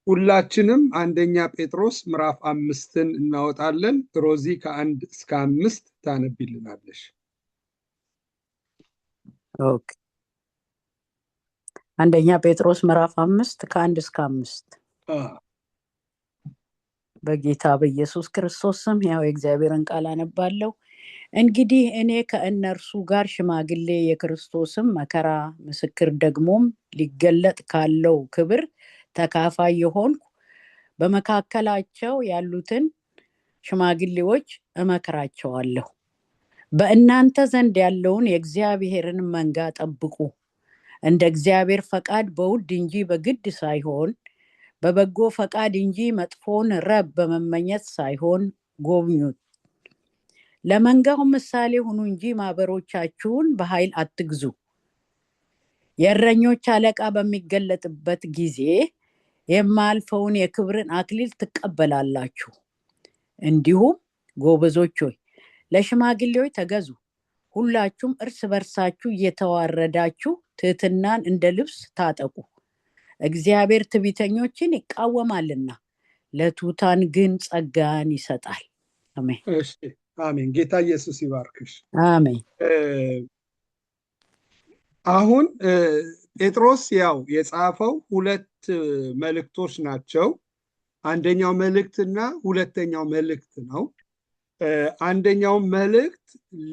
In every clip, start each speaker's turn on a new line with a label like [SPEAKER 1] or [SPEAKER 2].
[SPEAKER 1] ሁላችንም አንደኛ ጴጥሮስ ምዕራፍ 5ን እናወጣለን። ሮዚ ከ1 እስከ 5 ታነብልናለሽ።
[SPEAKER 2] ኦኬ። አንደኛ ጴጥሮስ ምዕራፍ 5 ከ1 እስከ 5። በጌታ በኢየሱስ ክርስቶስ ስም ያው የእግዚአብሔርን ቃል አነባለሁ። እንግዲህ እኔ ከእነርሱ ጋር ሽማግሌ የክርስቶስም መከራ ምስክር ደግሞም ሊገለጥ ካለው ክብር ተካፋይ የሆንኩ በመካከላቸው ያሉትን ሽማግሌዎች እመክራቸዋለሁ። በእናንተ ዘንድ ያለውን የእግዚአብሔርን መንጋ ጠብቁ፣ እንደ እግዚአብሔር ፈቃድ በውድ እንጂ በግድ ሳይሆን በበጎ ፈቃድ እንጂ መጥፎን ረብ በመመኘት ሳይሆን ጎብኙት። ለመንጋው ምሳሌ ሁኑ እንጂ ማህበሮቻችሁን በኃይል አትግዙ። የእረኞች አለቃ በሚገለጥበት ጊዜ የማያልፈውን የክብርን አክሊል ትቀበላላችሁ። እንዲሁም ጎበዞች ሆይ ለሽማግሌዎች ተገዙ። ሁላችሁም እርስ በርሳችሁ እየተዋረዳችሁ ትህትናን እንደ ልብስ ታጠቁ። እግዚአብሔር ትዕቢተኞችን ይቃወማልና ለትሑታን ግን ጸጋን ይሰጣል። አሜን።
[SPEAKER 1] እሺ፣ አሜን። ጌታ ኢየሱስ ይባርክሽ።
[SPEAKER 2] አሜን።
[SPEAKER 1] አሁን ጴጥሮስ ያው የጻፈው ሁለት መልእክቶች ናቸው። አንደኛው መልእክትና ሁለተኛው መልእክት ነው። አንደኛው መልእክት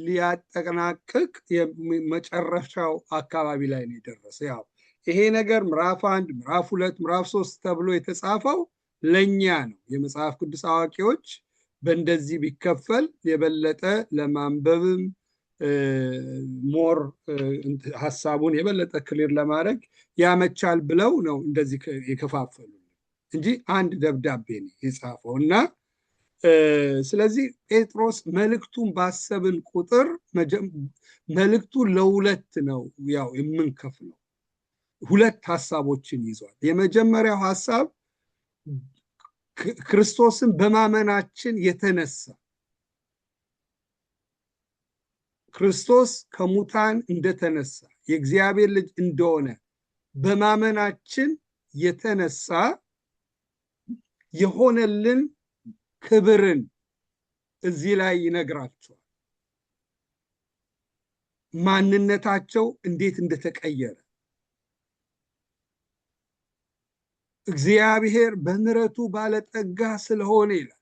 [SPEAKER 1] ሊያጠናቅቅ መጨረሻው አካባቢ ላይ ነው የደረሰ። ያው ይሄ ነገር ምዕራፍ 1 ምዕራፍ 2 ምዕራፍ 3 ተብሎ የተጻፈው ለኛ ነው። የመጽሐፍ ቅዱስ አዋቂዎች በእንደዚህ ቢከፈል የበለጠ ለማንበብም ሞር ሐሳቡን የበለጠ ክሊር ለማድረግ ያመቻል ብለው ነው እንደዚህ የከፋፈሉ እንጂ አንድ ደብዳቤ ነው የጻፈው። እና ስለዚህ ጴጥሮስ መልእክቱን ባሰብን ቁጥር መልእክቱ ለሁለት ነው ያው የምንከፍለው። ሁለት ሐሳቦችን ይዟል። የመጀመሪያው ሐሳብ ክርስቶስን በማመናችን የተነሳ ክርስቶስ ከሙታን እንደተነሳ የእግዚአብሔር ልጅ እንደሆነ በማመናችን የተነሳ የሆነልን ክብርን እዚህ ላይ ይነግራቸዋል። ማንነታቸው እንዴት እንደተቀየረ እግዚአብሔር በምሕረቱ ባለጠጋ ስለሆነ ይላል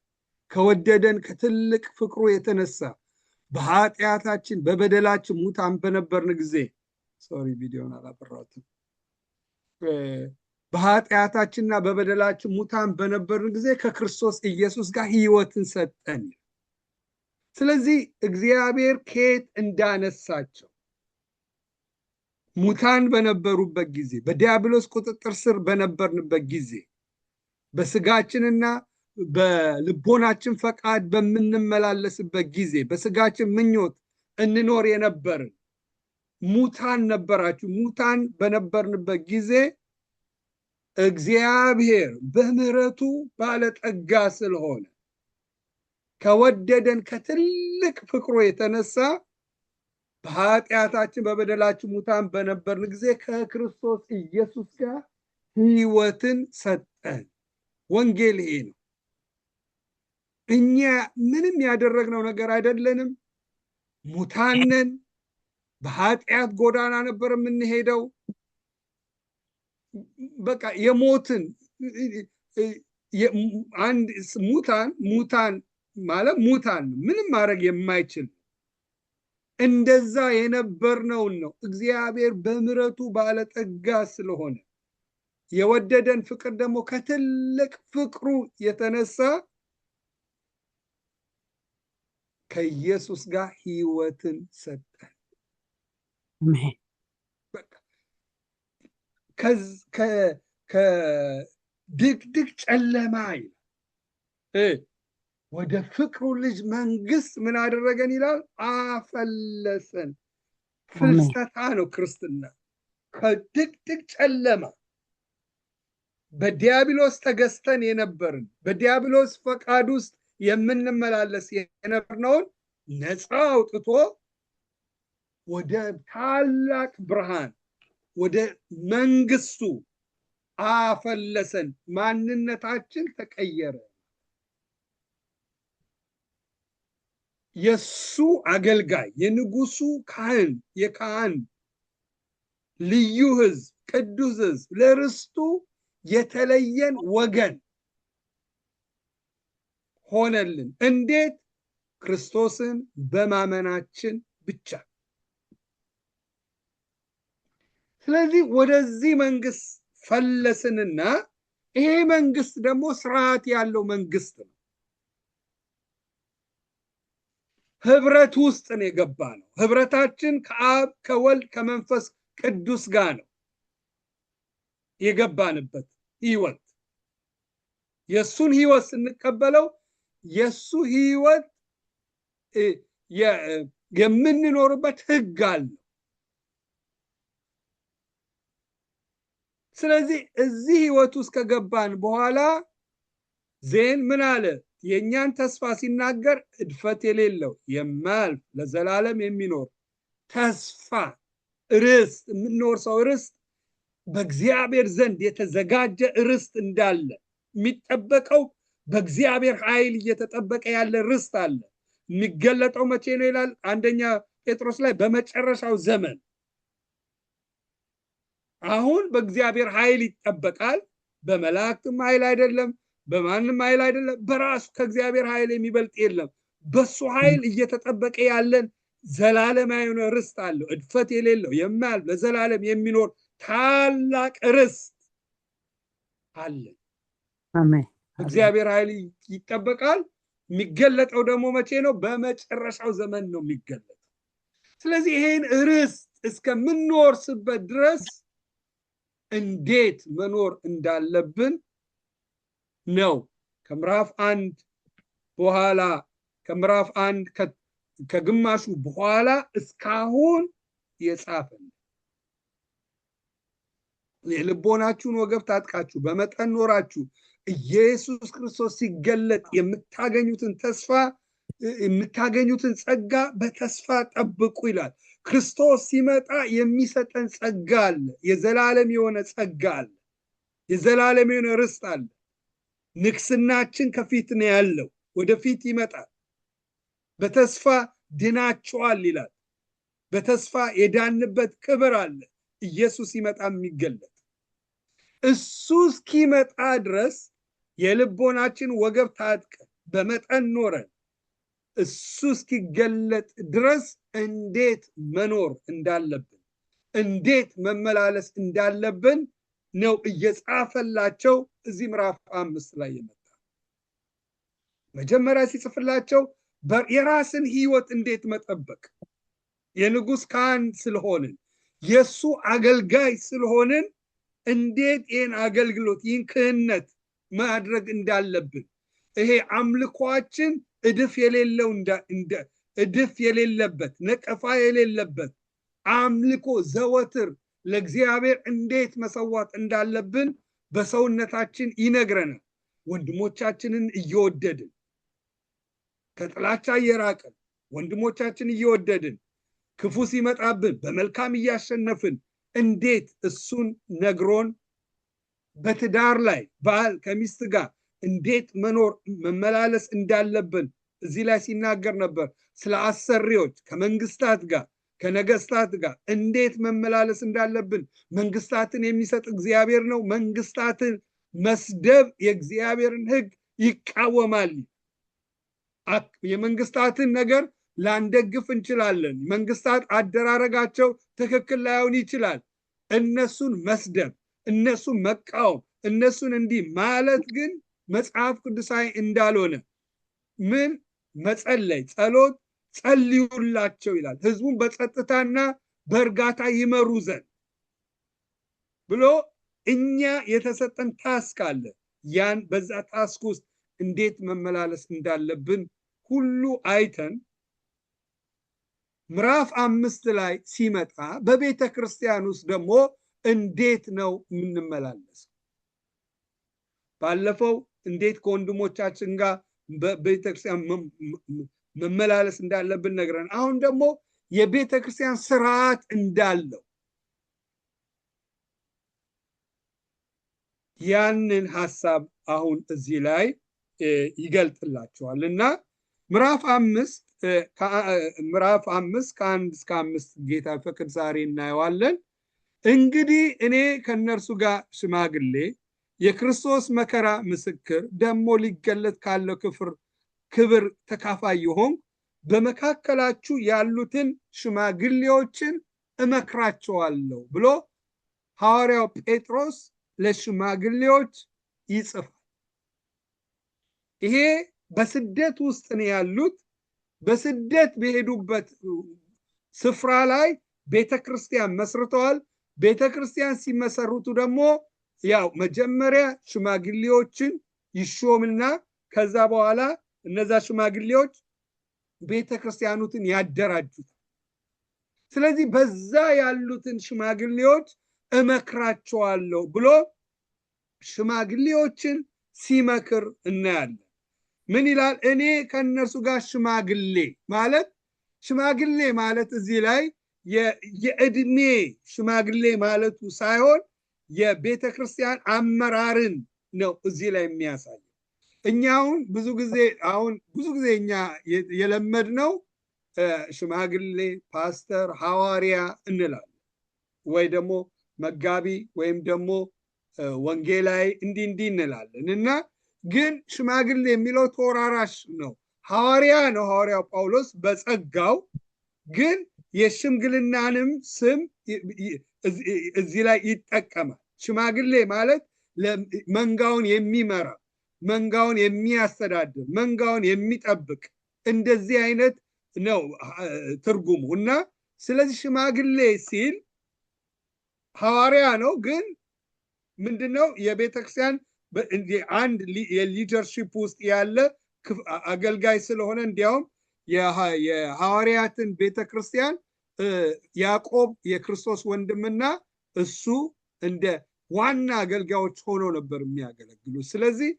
[SPEAKER 1] ከወደደን ከትልቅ ፍቅሩ የተነሳ በኃጢአታችን በበደላችን ሙታን በነበርን ጊዜ ቪዲዮን አላበራሁትም። በኃጢአታችንና በበደላችን ሙታን በነበርን ጊዜ ከክርስቶስ ኢየሱስ ጋር ሕይወትን ሰጠን። ስለዚህ እግዚአብሔር ከየት እንዳነሳቸው ሙታን በነበሩበት ጊዜ በዲያብሎስ ቁጥጥር ስር በነበርንበት ጊዜ በስጋችንና በልቦናችን ፈቃድ በምንመላለስበት ጊዜ በስጋችን ምኞት እንኖር የነበርን ሙታን ነበራችሁ። ሙታን በነበርንበት ጊዜ እግዚአብሔር በምሕረቱ ባለጠጋ ስለሆነ ከወደደን ከትልቅ ፍቅሩ የተነሳ በኃጢአታችን በበደላችን ሙታን በነበርን ጊዜ ከክርስቶስ ኢየሱስ ጋር ሕይወትን ሰጠን። ወንጌል ይሄ ነው። እኛ ምንም ያደረግነው ነገር አይደለንም። ሙታንን በኃጢአት ጎዳና ነበር የምንሄደው። በቃ የሞትን አንድ ሙታን ማለት ሙታን ምንም ማድረግ የማይችል እንደዛ የነበርነውን ነው እግዚአብሔር በምሕረቱ ባለጠጋ ስለሆነ የወደደን ፍቅር ደግሞ ከትልቅ ፍቅሩ የተነሳ ከኢየሱስ ጋር ሕይወትን ሰጠን። ከድቅድቅ ጨለማ ወደ ፍቅሩ ልጅ መንግስት ምን አደረገን ይላል? አፈለሰን። ፍልሰታ ነው ክርስትና። ከድቅድቅ ጨለማ በዲያብሎስ ተገዝተን የነበርን በዲያብሎስ ፈቃድ ውስጥ የምንመላለስ የነበርነውን ነፃ አውጥቶ ወደ ታላቅ ብርሃን ወደ መንግስቱ አፈለሰን፣ ማንነታችን ተቀየረ። የሱ አገልጋይ፣ የንጉሱ ካህን፣ የካህን ልዩ ሕዝብ፣ ቅዱስ ሕዝብ፣ ለርስቱ የተለየን ወገን ሆነልን። እንዴት? ክርስቶስን በማመናችን ብቻ። ስለዚህ ወደዚህ መንግስት ፈለስንና ይሄ መንግስት ደግሞ ስርዓት ያለው መንግስት ነው። ህብረት ውስጥ ነው የገባ ነው። ህብረታችን ከአብ ከወልድ ከመንፈስ ቅዱስ ጋር ነው የገባንበት ህይወት። የሱን ህይወት ስንቀበለው የሱ ህይወት የምንኖርበት ህግ አለ። ስለዚህ እዚህ ህይወት ውስጥ ከገባን በኋላ ዜን ምን አለ? የኛን ተስፋ ሲናገር እድፈት የሌለው የማያልፍ ለዘላለም የሚኖር ተስፋ ርስት፣ የምንወርሰው ርስት በእግዚአብሔር ዘንድ የተዘጋጀ ርስት እንዳለ የሚጠበቀው በእግዚአብሔር ኃይል እየተጠበቀ ያለ ርስት አለ። የሚገለጠው መቼ ነው ይላል አንደኛ ጴጥሮስ ላይ? በመጨረሻው ዘመን። አሁን በእግዚአብሔር ኃይል ይጠበቃል። በመላእክትም ኃይል አይደለም፣ በማንም ኃይል አይደለም። በራሱ ከእግዚአብሔር ኃይል የሚበልጥ የለም። በሱ ኃይል እየተጠበቀ ያለን ዘላለማዊ የሆነ ርስት አለው። እድፈት የሌለው የማያልፍ ለዘላለም የሚኖር ታላቅ ርስት አለን።
[SPEAKER 2] አሜን።
[SPEAKER 1] እግዚአብሔር ኃይል ይጠበቃል። የሚገለጠው ደግሞ መቼ ነው? በመጨረሻው ዘመን ነው የሚገለጠው። ስለዚህ ይሄን ርስት እስከምንወርስበት ድረስ እንዴት መኖር እንዳለብን ነው ከምዕራፍ 1 በኋላ ከምዕራፍ 1 ከግማሹ በኋላ እስካሁን የጻፈን። የልቦናችሁን ወገብ ታጥቃችሁ በመጠን ኖራችሁ ኢየሱስ ክርስቶስ ሲገለጥ የምታገኙትን ተስፋ የምታገኙትን ጸጋ በተስፋ ጠብቁ ይላል። ክርስቶስ ሲመጣ የሚሰጠን ጸጋ አለ። የዘላለም የሆነ ጸጋ አለ። የዘላለም የሆነ ርስት አለ። ንግስናችን ከፊት ነው ያለው፣ ወደፊት ይመጣል። በተስፋ ድናችኋል ይላል። በተስፋ የዳንበት ክብር አለ። ኢየሱስ ሲመጣ የሚገለጥ እሱ እስኪመጣ ድረስ የልቦናችን ወገብ ታጥቀን በመጠን ኖረን እሱ እስኪገለጥ ድረስ እንዴት መኖር እንዳለብን እንዴት መመላለስ እንዳለብን ነው እየጻፈላቸው እዚህ ምዕራፍ 5 ላይ የመጣ። መጀመሪያ ሲጽፍላቸው የራስን ህይወት እንዴት መጠበቅ፣ የንጉስ ካህን ስለሆንን የሱ አገልጋይ ስለሆንን እንዴት ይህን አገልግሎት ይህን ክህነት ማድረግ እንዳለብን፣ ይሄ አምልኳችን እድፍ የሌለበት ነቀፋ የሌለበት አምልኮ ዘወትር ለእግዚአብሔር እንዴት መሰዋት እንዳለብን በሰውነታችን ይነግረናል። ወንድሞቻችንን እየወደድን ከጥላቻ እየራቅን ወንድሞቻችን እየወደድን ክፉ ሲመጣብን በመልካም እያሸነፍን እንዴት እሱን ነግሮን በትዳር ላይ ባል ከሚስት ጋር እንዴት መኖር መመላለስ እንዳለብን እዚህ ላይ ሲናገር ነበር። ስለ አሰሪዎች ከመንግስታት ጋር ከነገስታት ጋር እንዴት መመላለስ እንዳለብን። መንግስታትን የሚሰጥ እግዚአብሔር ነው። መንግስታትን መስደብ የእግዚአብሔርን ሕግ ይቃወማል። የመንግስታትን ነገር ላንደግፍ እንችላለን። መንግስታት አደራረጋቸው ትክክል ላይሆን ይችላል። እነሱን መስደብ፣ እነሱን መቃወም፣ እነሱን እንዲህ ማለት ግን መጽሐፍ ቅዱሳዊ እንዳልሆነ ምን መጸለይ፣ ጸሎት ጸልዩላቸው ይላል። ህዝቡን በጸጥታና በእርጋታ ይመሩ ዘንድ ብሎ እኛ የተሰጠን ታስክ አለ። ያን በዛ ታስክ ውስጥ እንዴት መመላለስ እንዳለብን ሁሉ አይተን ምዕራፍ 5 ላይ ሲመጣ በቤተ ክርስቲያን ውስጥ ደግሞ እንዴት ነው የምንመላለሰው? ባለፈው እንዴት ከወንድሞቻችን ጋር በቤተ ክርስቲያን መመላለስ እንዳለብን ነግረን፣ አሁን ደግሞ የቤተ ክርስቲያን ስርዓት እንዳለው ያንን ሐሳብ አሁን እዚህ ላይ ይገልጥላቸዋልና ምዕራፍ 5 ከ1 እስከ 5 ጌታ ፈቅድ ዛሬ እናየዋለን። እንግዲህ እኔ ከነርሱ ጋር ሽማግሌ የክርስቶስ መከራ ምስክር ደግሞ ሊገለጥ ካለው ክብር ተካፋይ ይሆን በመካከላችሁ ያሉትን ሽማግሌዎችን እመክራቸዋለሁ ብሎ ሐዋርያው ጴጥሮስ ለሽማግሌዎች ይጽፋል። ይሄ በስደት ውስጥ ነው ያሉት። በስደት በሄዱበት ስፍራ ላይ ቤተክርስቲያን መስርተዋል። ቤተክርስቲያን ሲመሰርቱ ደግሞ ያው መጀመሪያ ሽማግሌዎችን ይሾምና ከዛ በኋላ እነዛ ሽማግሌዎች ቤተክርስቲያኑትን ያደራጁታል። ስለዚህ በዛ ያሉትን ሽማግሌዎች እመክራቸዋለሁ ብሎ ሽማግሌዎችን ሲመክር እናያለን። ምን ይላል? እኔ ከነርሱ ጋር ሽማግሌ ማለት እዚህ ላይ የእድሜ ሽማግሌ ማለቱ ሳይሆን የቤተክርስቲያን አመራርን ነው እዚህ ላይ የሚያሳየው። እኛውን ብዙ ጊዜ እኛ የለመድነው ሽማግሌ፣ ፓስተር፣ ሐዋርያ እንላለን ወይ ደግሞ መጋቢ ወይም ደግሞ ወንጌላዊ እንዲህ እንላለን እና ግን ሽማግሌ የሚለው ተወራራሽ ነው። ሐዋርያ ነው ሐዋርያው ጳውሎስ በጸጋው፣ ግን የሽምግልናንም ስም እዚህ ላይ ይጠቀማል። ሽማግሌ ማለት መንጋውን የሚመራ፣ መንጋውን የሚያስተዳድር፣ መንጋውን የሚጠብቅ እንደዚህ አይነት ነው ትርጉሙ እና ስለዚህ ሽማግሌ ሲል ሐዋርያ ነው፣ ግን ምንድነው የቤተክርስቲያን አንድ የሊደርሺፕ ውስጥ ያለ አገልጋይ ስለሆነ እንዲያውም የሐዋርያትን ቤተክርስቲያን ያዕቆብ የክርስቶስ ወንድምና እሱ እንደ ዋና አገልጋዮች ሆኖ ነበር የሚያገለግሉ። ስለዚህ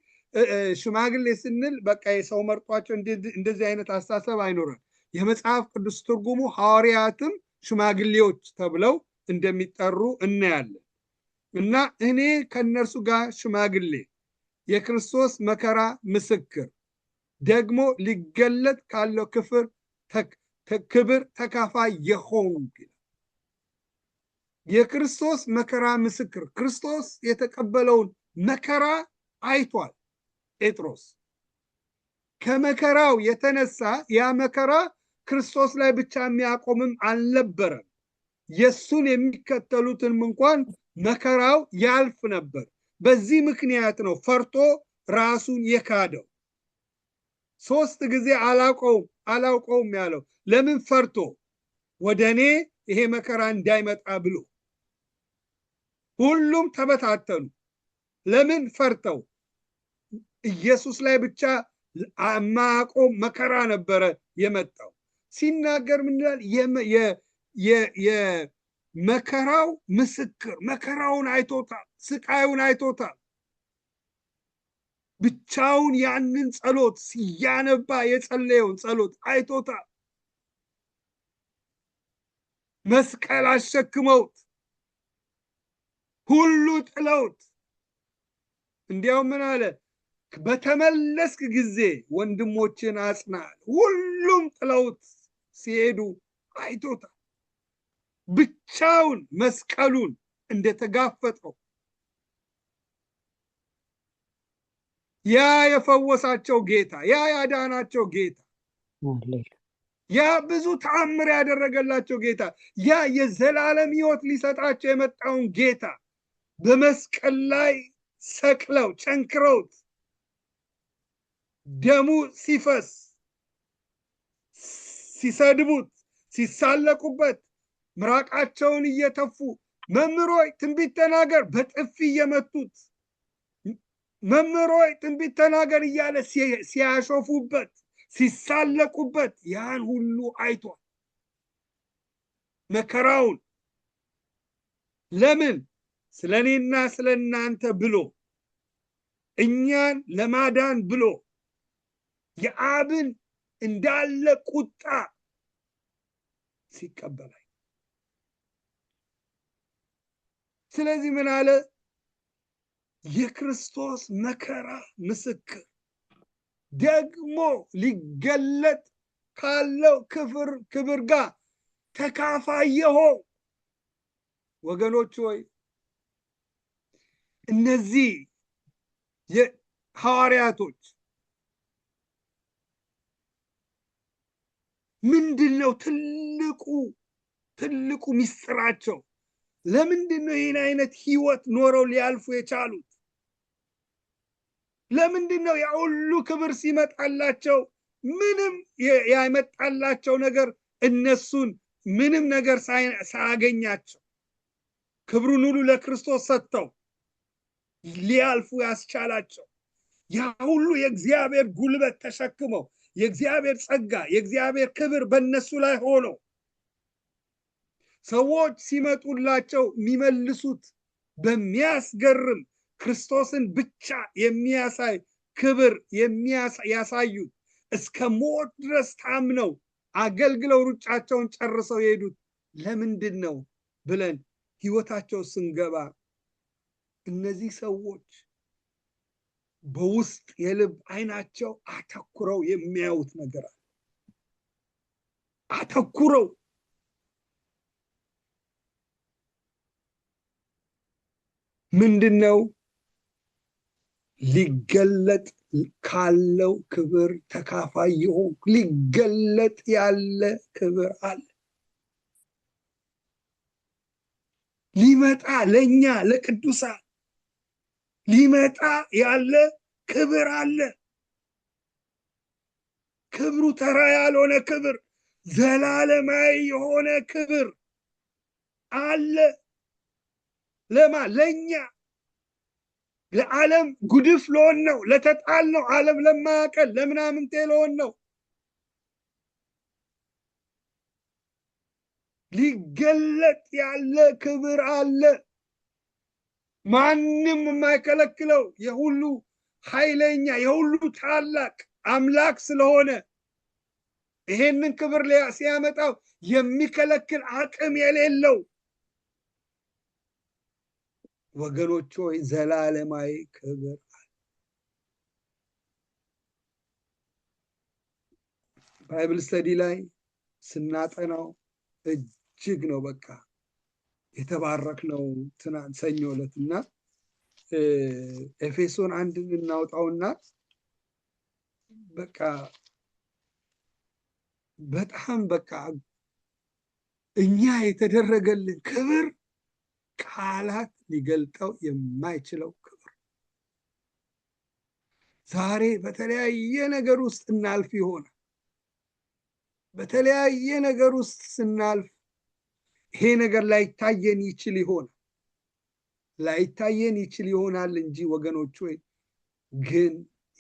[SPEAKER 1] ሽማግሌ ስንል በቃ የሰው መርጧቸው እንደዚህ አይነት አስተሳሰብ አይኖርም። የመጽሐፍ ቅዱስ ትርጉሙ ሐዋርያትም ሽማግሌዎች ተብለው እንደሚጠሩ እናያለን። እና እኔ ከነርሱ ጋር ሽማግሌ የክርስቶስ መከራ ምስክር ደግሞ ሊገለጥ ካለው ክብር ተካፋይ የሆንኩ የክርስቶስ መከራ ምስክር። ክርስቶስ የተቀበለውን መከራ አይቷል ጴጥሮስ። ከመከራው የተነሳ ያ መከራ ክርስቶስ ላይ ብቻ የሚያቆምም አልነበረም። የሱን የሚከተሉትን እንኳን መከራው ያልፍ ነበር። በዚህ ምክንያት ነው ፈርቶ ራሱን የካደው። 3 ጊዜ አላውቀውም ያለው። ለምን? ፈርቶ ወደ እኔ ይሄ መከራ እንዳይመጣ ብሎ። ሁሉም ተበታተኑ። ለምን? ፈርተው። ኢየሱስ ላይ ብቻ ማቆም መከራ ነበረ የመጣው። ሲናገር ምን ይላል? የመከራው ምስክር መከራውን አይቶታል፣ ስቃዩን አይቶታል። ብቻውን ያንን ጸሎት ሲያነባ የጸለየውን ጸሎት አይቶታል። መስቀል አሸክመውት ሁሉ ጥለውት፣ እንዲያው ምን አለ? በተመለስክ ጊዜ ወንድሞችን አጽና። ሁሉም ጥለውት ሲሄዱ አይቶታል። ብቻውን መስቀሉን እንደተጋፈጠው ያ የፈወሳቸው ጌታ፣ ያ ያዳናቸው ጌታ፣ ያ ብዙ ተአምር ያደረገላቸው ጌታ፣ ያ የዘላለም ሕይወት ሊሰጣቸው የመጣውን ጌታ በመስቀል ላይ ሰቅለው ቸንክረውት ደሙ ሲፈስ ሲሰድቡት፣ ሲሳለቁበት፣ ምራቃቸውን እየተፉ መምህር ሆይ ትንቢት ተናገር በጥፊ እየመቱት፣ መምህር ሆይ ትንቢት ተናገር እያለ ሲያሾፉበት፣ ሲሳለቁበት ያን ሁሉ አይቷል መከራውን። ለምን? ስለኔና ስለናንተ ብሎ፣ እኛን ለማዳን ብሎ የአብን እንዳለ ቁጣ ሲቀበላል። ስለዚህ ምን አለ? የክርስቶስ መከራ ምስክር ደግሞ ሊገለጥ ካለው ክብር ጋር ተካፋይ የሆን ወገኖች ሆይ እነዚህ የሐዋርያቶች ምንድነው ትልቁ ሚስጥራቸው? ለምንድነው ይህን አይነት ህይወት ኖረው ሊያልፉ የቻሉት? ለምንድነው ያ ሁሉ ክብር ሲመጣላቸው ምንም ያመጣላቸው ነገር እነሱን ምንም ነገር ሳያገኛቸው ክብሩን ሁሉ ለክርስቶስ ሰጥተው ሊያልፉ ያስቻላቸው? ያ ሁሉ የእግዚአብሔር ጉልበት ተሸክመው የእግዚአብሔር ጸጋ የእግዚአብሔር ክብር በእነሱ ላይ ሆኖ ሰዎች ሲመጡላቸው የሚመልሱት በሚያስገርም ክርስቶስን ብቻ የሚያሳይ ክብር ያሳዩት እስከ ሞት ድረስ ታምነው አገልግለው ሩጫቸውን ጨርሰው የሄዱት ለምንድን ነው ብለን ህይወታቸው ስንገባ እነዚህ ሰዎች በውስጥ የልብ አይናቸው አተኩረው የሚያዩት ነገር አለ። አተኩረው ምንድነው? ሊገለጥ ካለው ክብር ተካፋይ ይሆን። ሊገለጥ ያለ ክብር አለ። ሊመጣ ለኛ ለቅዱሳን ሊመጣ ያለ ክብር አለ። ክብሩ ተራ ያልሆነ ክብር፣ ዘላለማዊ የሆነ ክብር አለ። ለማ ለኛ ለዓለም ጉድፍ ለሆን ነው፣ ለተጣል ነው፣ ዓለም ለማያቀል ለምናምንቴ ለሆን ነው። ሊገለጥ ያለ ክብር አለ። ማንም የማይከለክለው የሁሉ ኃይለኛ የሁሉ ታላቅ አምላክ ስለሆነ ይሄንን ክብር ሲያመጣው የሚከለክል አቅም የሌለው ወገኖች ሆይ ዘላለማዊ ክብር አለ። ባይብል ስተዲ ላይ ስናጠናው እጅግ ነው በቃ የተባረክ ነው። ትናንት ሰኞ ዕለትና ኤፌሶን 1 እናውጣውና በቃ በጣም በቃ እኛ የተደረገልን ክብር ቃላት ሊገልጠው የማይችለው ክብር። ዛሬ በተለያየ ነገር ውስጥ እናልፍ ይሆናል። በተለያየ ነገር ውስጥ ስናልፍ ይሄ ነገር ላይታየን ይችል ይሆናል እንጂ ወገኖች ሆይ ግን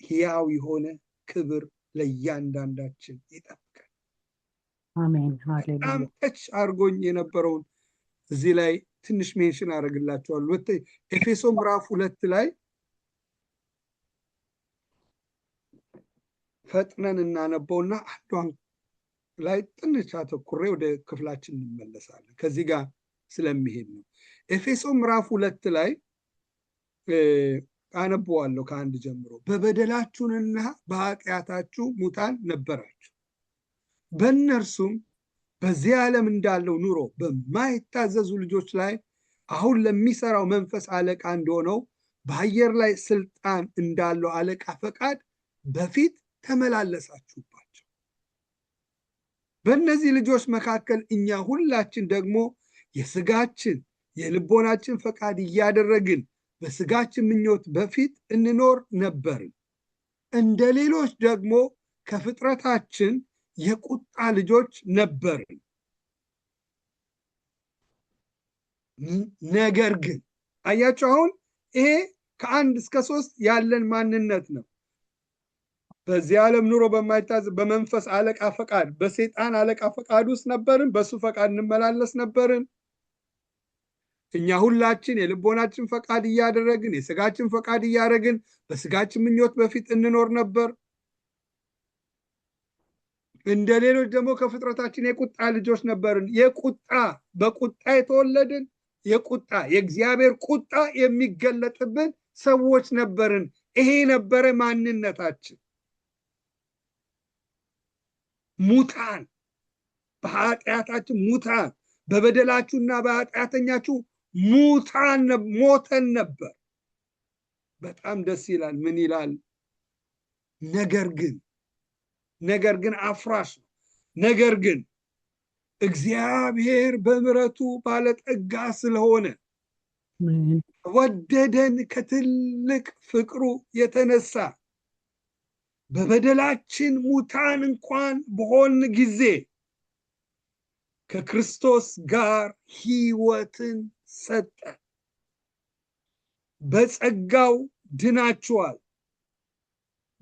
[SPEAKER 1] ሕያው የሆነ ክብር ለእያንዳንዳችን ይጠብቃል።
[SPEAKER 2] አሜን።
[SPEAKER 1] በጣም ተች አድርጎኝ የነበረውን እዚህ ላይ ትንሽ ሜንሽን አደርግላችኋለሁ። ኤፌሶ ምዕራፍ 2 ላይ ፈጥነን እናነበውና አንዷን ላይ ትንሽ አተኩሬ ወደ ክፍላችን እንመለሳለን። ከዚህ ጋር ስለሚሄድ ነው። ኤፌሶ ምዕራፍ 2 ላይ አነበዋለሁ ከ1 ጀምሮ። በበደላችሁና በኃጢአታችሁ ሙታን ነበራችሁ፣ በእነርሱም በዚህ ዓለም እንዳለው ኑሮ በማይታዘዙ ልጆች ላይ አሁን ለሚሰራው መንፈስ አለቃ እንደሆነው በአየር ላይ ስልጣን እንዳለው አለቃ ፈቃድ በፊት ተመላለሳችሁባቸው። በእነዚህ ልጆች መካከል እኛ ሁላችን ደግሞ የስጋችን የልቦናችን ፈቃድ እያደረግን በስጋችን ምኞት በፊት እንኖር ነበርን። እንደ ሌሎች ደግሞ ከፍጥረታችን የቁጣ ልጆች ነበርን። ነገር ግን አያችሁ፣ አሁን ይሄ ከ1 እስከ 3 ያለን ማንነት ነው። በዚህ ዓለም ኑሮ በማይታዘዝ በመንፈስ አለቃ ፈቃድ በሰይጣን አለቃ ፈቃድ ውስጥ ነበርን። በሱ ፈቃድ እንመላለስ ነበርን። እኛ ሁላችን የልቦናችን ፈቃድ እያደረግን የስጋችን ፈቃድ እያደረግን በስጋችን ምኞት በፊት እንኖር ነበር። እንደ ሌሎች ደግሞ ከፍጥረታችን የቁጣ ልጆች ነበርን። በቁጣ የተወለድን የቁጣ የእግዚአብሔር ቁጣ የሚገለጥብን ሰዎች ነበርን። ይሄ ነበረ ማንነታችን። ሙታን በኃጢአታችን ሙታን፣ በበደላችሁና በኃጢአተኛችሁ ሙታን ሞተን ነበር። በጣም ደስ ይላል። ምን ይላል? ነገር ግን አፍራሽ ነው። ነገር ግን እግዚአብሔር በምሕረቱ ባለጠጋ ስለሆነ ወደደን ከትልቅ ፍቅሩ የተነሳ በበደላችን ሙታን እንኳን በሆን ጊዜ ከክርስቶስ ጋር ሕይወትን ሰጠ። በጸጋው ድናችኋል።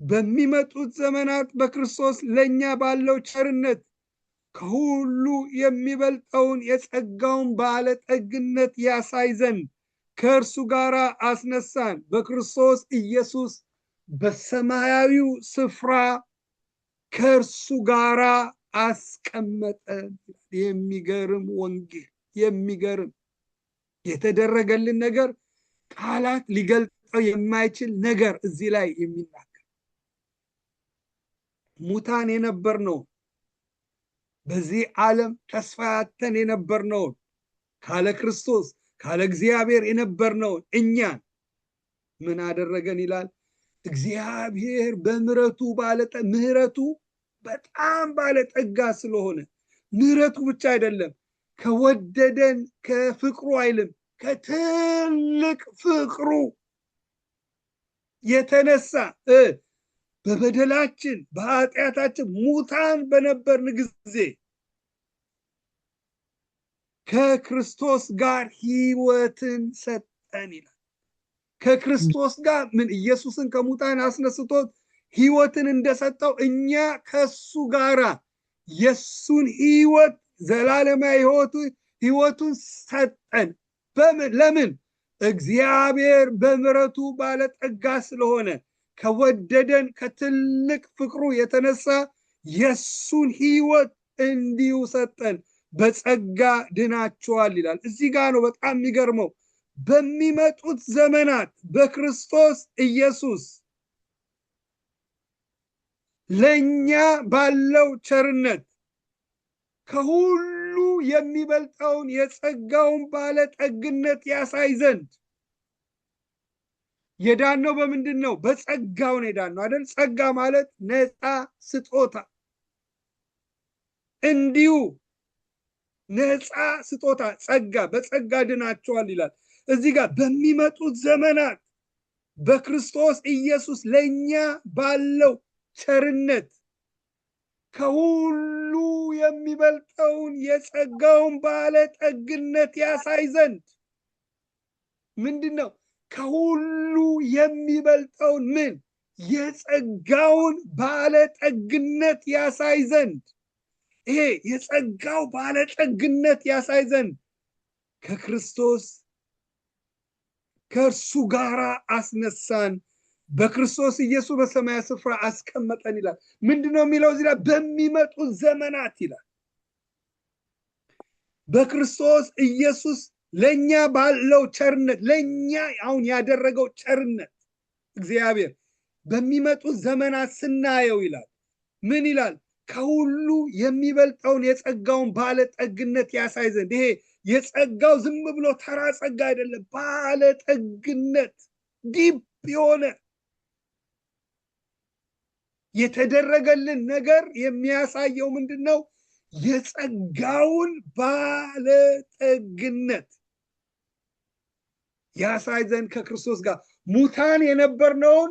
[SPEAKER 1] በሚመጡት ዘመናት በክርስቶስ ለኛ ባለው ቸርነት ከሁሉ የሚበልጠውን የጸጋውን ባለጠግነት ያሳይ ዘንድ ከእርሱ ጋር አስነሳን። በክርስቶስ ኢየሱስ በሰማያዊው ስፍራ ከእርሱ ጋር አስቀመጠን። የሚገርም ወንጌል፣ የሚገርም የተደረገልን ነገር፣ ቃላት ሊገልጠው የማይችል ነገር እዚህ ላይ የሚናገር ሙታን የነበርነው በዚህ ዓለም ተስፋ ያተን የነበርነውን ካለ ክርስቶስ ካለ እግዚአብሔር የነበርነውን እኛን ምን አደረገን ይላል? እግዚአብሔር በምሕረቱ ምሕረቱ በጣም ባለጠጋ ስለሆነ ምሕረቱ ብቻ አይደለም፣ ከወደደን ከፍቅሩ አይልም፣ ከትልቅ ፍቅሩ የተነሳ በበደላችን በኃጢአታችን ሙታን በነበርን ጊዜ ከክርስቶስ ጋር ሕይወትን ሰጠን ይላል። ከክርስቶስ ጋር ምን ኢየሱስን ከሙታን አስነስቶት ሕይወትን እንደሰጠው እኛ ከሱ ጋራ የሱን ሕይወት ዘላለማዊ ሕይወቱን ሰጠን። ለምን? እግዚአብሔር በምሕረቱ ባለጠጋ ስለሆነ ከወደደን ከትልቅ ፍቅሩ የተነሳ የሱን ሕይወት እንዲሁ ሰጠን። በጸጋ ድናችኋል ይላል። እዚህ ጋር ነው በጣም የሚገርመው። በሚመጡት ዘመናት በክርስቶስ ኢየሱስ ለኛ ባለው ቸርነት ከሁሉ የሚበልጠውን የጸጋውን ባለጠግነት ያሳይ ዘንድ የዳነው በምንድን ነው? በጸጋው ነው የዳነው አይደል? ጸጋ ማለት ነፃ ስጦታ፣ እንዲሁ ነፃ ስጦታ ጸጋ፣ በጸጋ ድናቸዋል ይላል። እዚህ ጋር በሚመጡት ዘመናት በክርስቶስ ኢየሱስ ለኛ ባለው ቸርነት ከሁሉ የሚበልጠውን የጸጋውን ባለጠግነት ያሳይ ዘንድ ምንድን ነው? ከሁሉ የሚበልጠውን ምን? የጸጋውን ባለጠግነት ያሳይ ዘንድ። ይሄ የጸጋው ባለጠግነት ያሳይ ዘንድ ከክርስቶስ ከእርሱ ጋር አስነሳን፣ በክርስቶስ ኢየሱስ በሰማያዊ ስፍራ አስቀመጠን ይላል። ምንድነው የሚለው እዚህ ላይ? በሚመጡት ዘመናት ይላል። በክርስቶስ ኢየሱስ ለኛ ባለው ቸርነት፣ ለኛ አሁን ያደረገው ቸርነት እግዚአብሔር በሚመጡት ዘመናት ስናየው ይላል ምን ይላል? ከሁሉ የሚበልጠውን የጸጋውን ባለጠግነት ያሳይ ዘንድ። ይሄ የጸጋው ዝም ብሎ ተራ ጸጋ አይደለም፣ ባለጠግነት ዲፕ የሆነ የተደረገልን ነገር የሚያሳየው ምንድን ነው? የጸጋውን ባለጠግነት ያሳይ ዘንድ ከክርስቶስ ጋር ሙታን የነበርነውን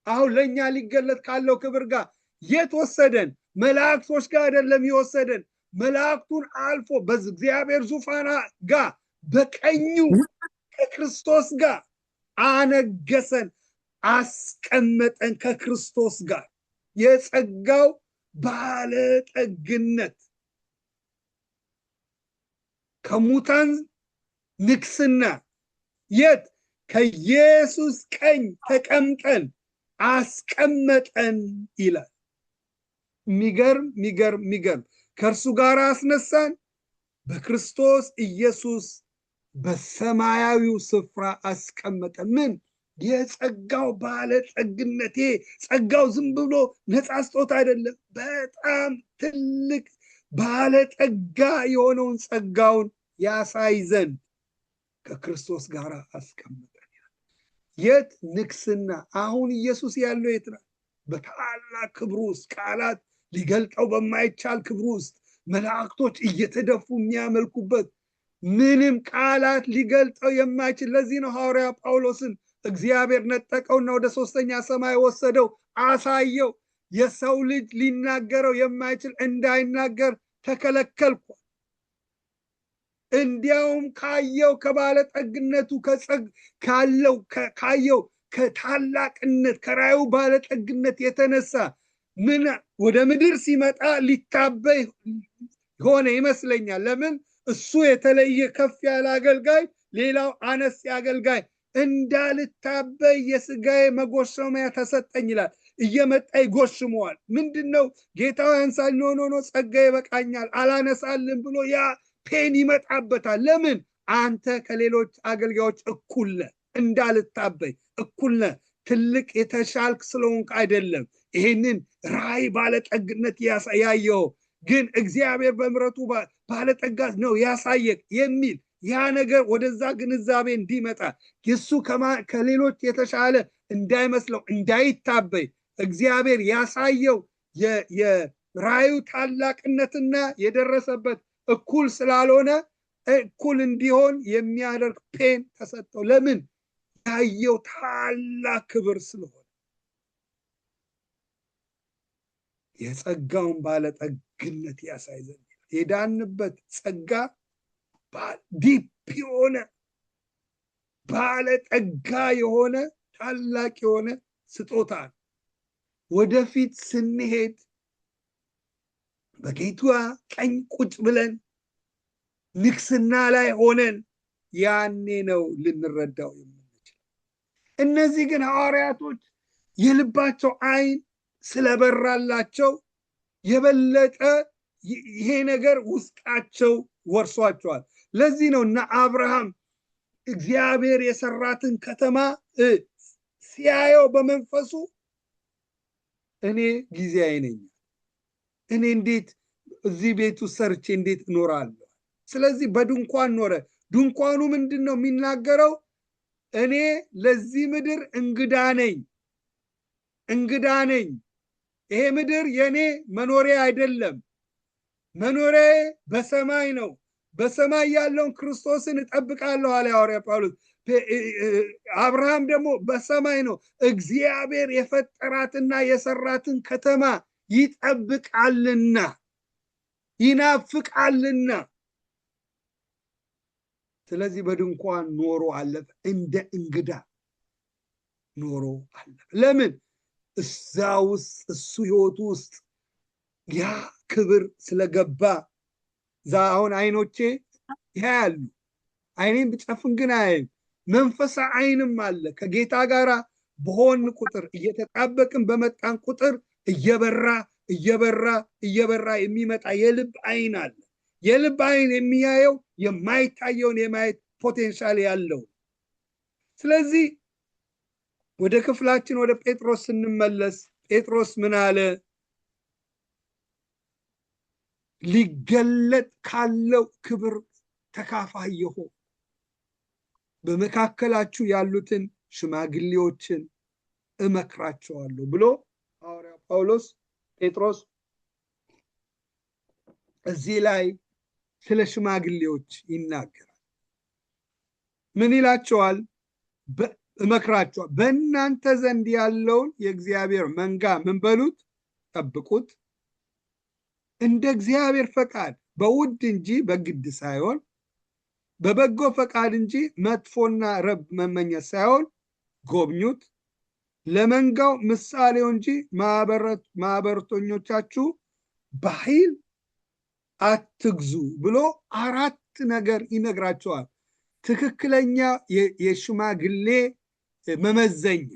[SPEAKER 1] አሁን ለኛ ሊገለጥ ካለው ክብር ጋር የት ወሰደን? መላእክቶች ጋር አይደለም የወሰደን። መላእክቱን አልፎ በእግዚአብሔር ዙፋን ጋር በቀኙ ከክርስቶስ ጋር አነገሰን፣ አስቀመጠን ከክርስቶስ ጋር። የጸጋው ባለጠግነት ከሙታን ንግስና የት? ከኢየሱስ ቀኝ ተቀምጠን አስቀመጠን ይላል። ሚገርም ከእርሱ ጋር አስነሳን፣ በክርስቶስ ኢየሱስ በሰማያዊው ስፍራ አስቀመጠ። ምን? የጸጋው ባለጠግነቴ። ጸጋው ዝም ብሎ ነፃ ስጦታ አይደለም። በጣም ትልቅ ባለጠጋ የሆነውን ጸጋውን ያሳይ ዘንድ ከክርስቶስ ጋር አስቀመጠ። የት? ንግስና። አሁን ኢየሱስ ያለው የት ነው? በታላቅ ክብሩ ውስጥ፣ ቃላት ሊገልጠው በማይቻል ክብሩ ውስጥ፣ መላእክቶች እየተደፉ የሚያመልኩበት፣ ምንም ቃላት ሊገልጠው የማይችል። ለዚህ ነው ሐዋርያ ጳውሎስን እግዚአብሔር ነጠቀውና ወደ ሶስተኛ ሰማይ ወሰደው፣ አሳየው። የሰው ልጅ ሊናገረው የማይችል እንዳይናገር ተከለከልኩ። እንዲያውም ካየው ከባለጠግነቱ ካየው ከታላቅነት ከራዩ ባለጠግነት የተነሳ ምን ወደ ምድር ሲመጣ ሊታበይ ሆነ ይመስለኛል። ለምን? እሱ የተለየ ከፍ ያለ አገልጋይ፣ ሌላው አነስ አገልጋይ። እንዳልታበይ የስጋዬ መጎሸሚያ ተሰጠኝ ይላል። እየመጣ ይጎሽመዋል። ምንድነው? ጌታው ያንሳል፣ ኖ ጸጋዬ ይበቃኛል፣ አላነሳልን ብሎ ያ ፔን ይመጣበታል። ለምን? አንተ ከሌሎች አገልጋዮች እኩል ነህ። እንዳልታበይ እኩል ነህ። ትልቅ የተሻልክ ስለሆንክ አይደለም ይሄንን ራእይ ባለጠግነት ያየው፣ ግን እግዚአብሔር በምሕረቱ ባለጠጋ ነው ያሳየቅ የሚል ያ ነገር ወደዛ ግንዛቤ እንዲመጣ የሱ ከሌሎች የተሻለ እንዳይመስለው እንዳይታበይ እግዚአብሔር ያሳየው የራእዩ ታላቅነትና የደረሰበት እኩል ስላልሆነ እኩል እንዲሆን የሚያደርግ ፔን ተሰጠው። ለምን? ያየው ታላቅ ክብር ስለሆነ። የጸጋውን ባለጠግነት ያሳይ ዘንድ የዳንበት ጸጋ ዲፕ የሆነ ባለጠጋ የሆነ ታላቅ የሆነ ስጦታ ነው። ወደፊት ስንሄድ በጌታ ቀኝ ቁጭ ብለን ንግስና ላይ ሆነን ያኔ ነው ልንረዳው የምንችል። እነዚህ ግን ሐዋርያቶች የልባቸው አይን ስለበራላቸው የበለጠ ይሄ ነገር ውስጣቸው ወርሷቸዋል። ለዚህ ነው እና አብርሃም እግዚአብሔር የሰራትን ከተማ ሲያየው በመንፈሱ እኔ ጊዜያዊ ነኝ፣ እኔ እንዴት እዚህ ቤቱ ሰርቼ እንዴት እኖራለሁ? ስለዚህ በድንኳን ኖረ። ድንኳኑ ምንድን ነው የሚናገረው? እኔ ለዚህ ምድር እንግዳ ነኝ፣ እንግዳ ነኝ። ይሄ ምድር የኔ መኖሪያ አይደለም። መኖሪያ በሰማይ ነው። በሰማይ ያለውን ክርስቶስን እጠብቃለሁ አለ ሐዋርያ ጳውሎስ። አብርሃም ደግሞ በሰማይ ነው። እግዚአብሔር የፈጠራትና የሰራትን ከተማ ይጠብቃልና ይናፍቃልና። ስለዚህ በድንኳን ኖሮ አለፈ፣ እንደ እንግዳ ኖሮ አለፈ። ለምን? እዛ ውስጥ እሱ ህይወቱ ውስጥ ያ ክብር ስለገባ። አሁን አይኖቼ ያያሉ፣ አይኔን ብጨፍን ግን አያይም። መንፈሳ አይንም አለ። ከጌታ ጋር በሆን ቁጥር እየተጣበቅን በመጣን ቁጥር እየበራ እየበራ እየበራ የሚመጣ የልብ አይን አለ። የልብ አይን የሚያየው የማይታየውን የማየት ፖቴንሻል ያለው። ስለዚህ ወደ ክፍላችን ወደ ጴጥሮስ ስንመለስ ጴጥሮስ ምን አለ? ሊገለጥ ካለው ክብር ተካፋይ የሆኑ በመካከላችሁ ያሉትን ሽማግሌዎችን እመክራቸዋለሁ ብሎ ሐዋርያው ጳውሎስ ጴጥሮስ እዚህ ላይ ስለ ሽማግሌዎች ይናገራል። ምን ይላቸዋል? እመክራቸዋለሁ፣ በእናንተ ዘንድ ያለውን የእግዚአብሔር መንጋ ምን በሉት? ጠብቁት፣ እንደ እግዚአብሔር ፈቃድ በውድ እንጂ በግድ ሳይሆን በበጎ ፈቃድ እንጂ መጥፎና ረብ መመኘት ሳይሆን ጎብኙት። ለመንጋው ምሳሌው እንጂ ማህበረተኞቻችሁ በኃይል አትግዙ ብሎ 4 ነገር ይነግራቸዋል። ትክክለኛ የሽማግሌ መመዘኛ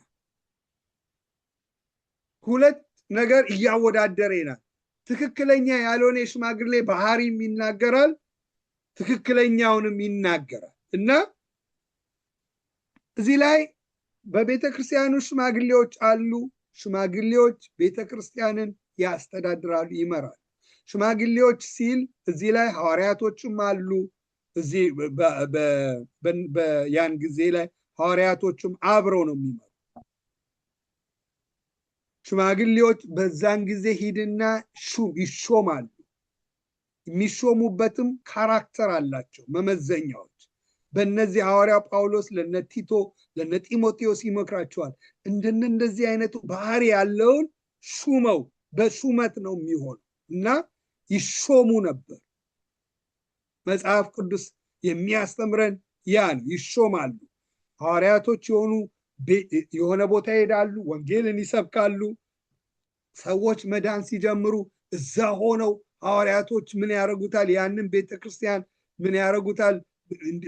[SPEAKER 1] 2 ነገር እያወዳደረ ይላል። ትክክለኛ ያልሆነ የሽማግሌ ባህሪም ይናገራል፣ ትክክለኛውንም ይናገራል። እና እዚህ ላይ በቤተ ክርስቲያኑ ሽማግሌዎች አሉ። ሽማግሌዎች ቤተ ክርስቲያንን ያስተዳድራሉ፣ ይመራሉ። ሽማግሌዎች ሲል እዚህ ላይ ሐዋርያቶችም አሉ። እዚህ ያን ጊዜ ላይ ሐዋርያቶችም አብረው ነው የሚመሩ። ሽማግሌዎች በዛን ጊዜ ሂድና ይሾማሉ። የሚሾሙበትም ካራክተር አላቸው፣ መመዘኛዎች። በእነዚህ ሐዋርያው ጳውሎስ ለነ ቲቶ ለነ ጢሞቴዎስ ይመክራቸዋል። እንደዚህ አይነቱ ባህሪ ያለውን ሹመው በሹመት ነው የሚሆነው እና ይሾሙ ነበር። መጽሐፍ ቅዱስ የሚያስተምረን ያን ይሾማሉ። ሐዋርያቶች የሆነ ቦታ ይሄዳሉ፣ ወንጌልን ይሰብካሉ። ሰዎች መዳን ሲጀምሩ እዛ ሆነው ሐዋርያቶች ምን ያደርጉታል? ያንን ቤተክርስቲያን ምን ያደርጉታል?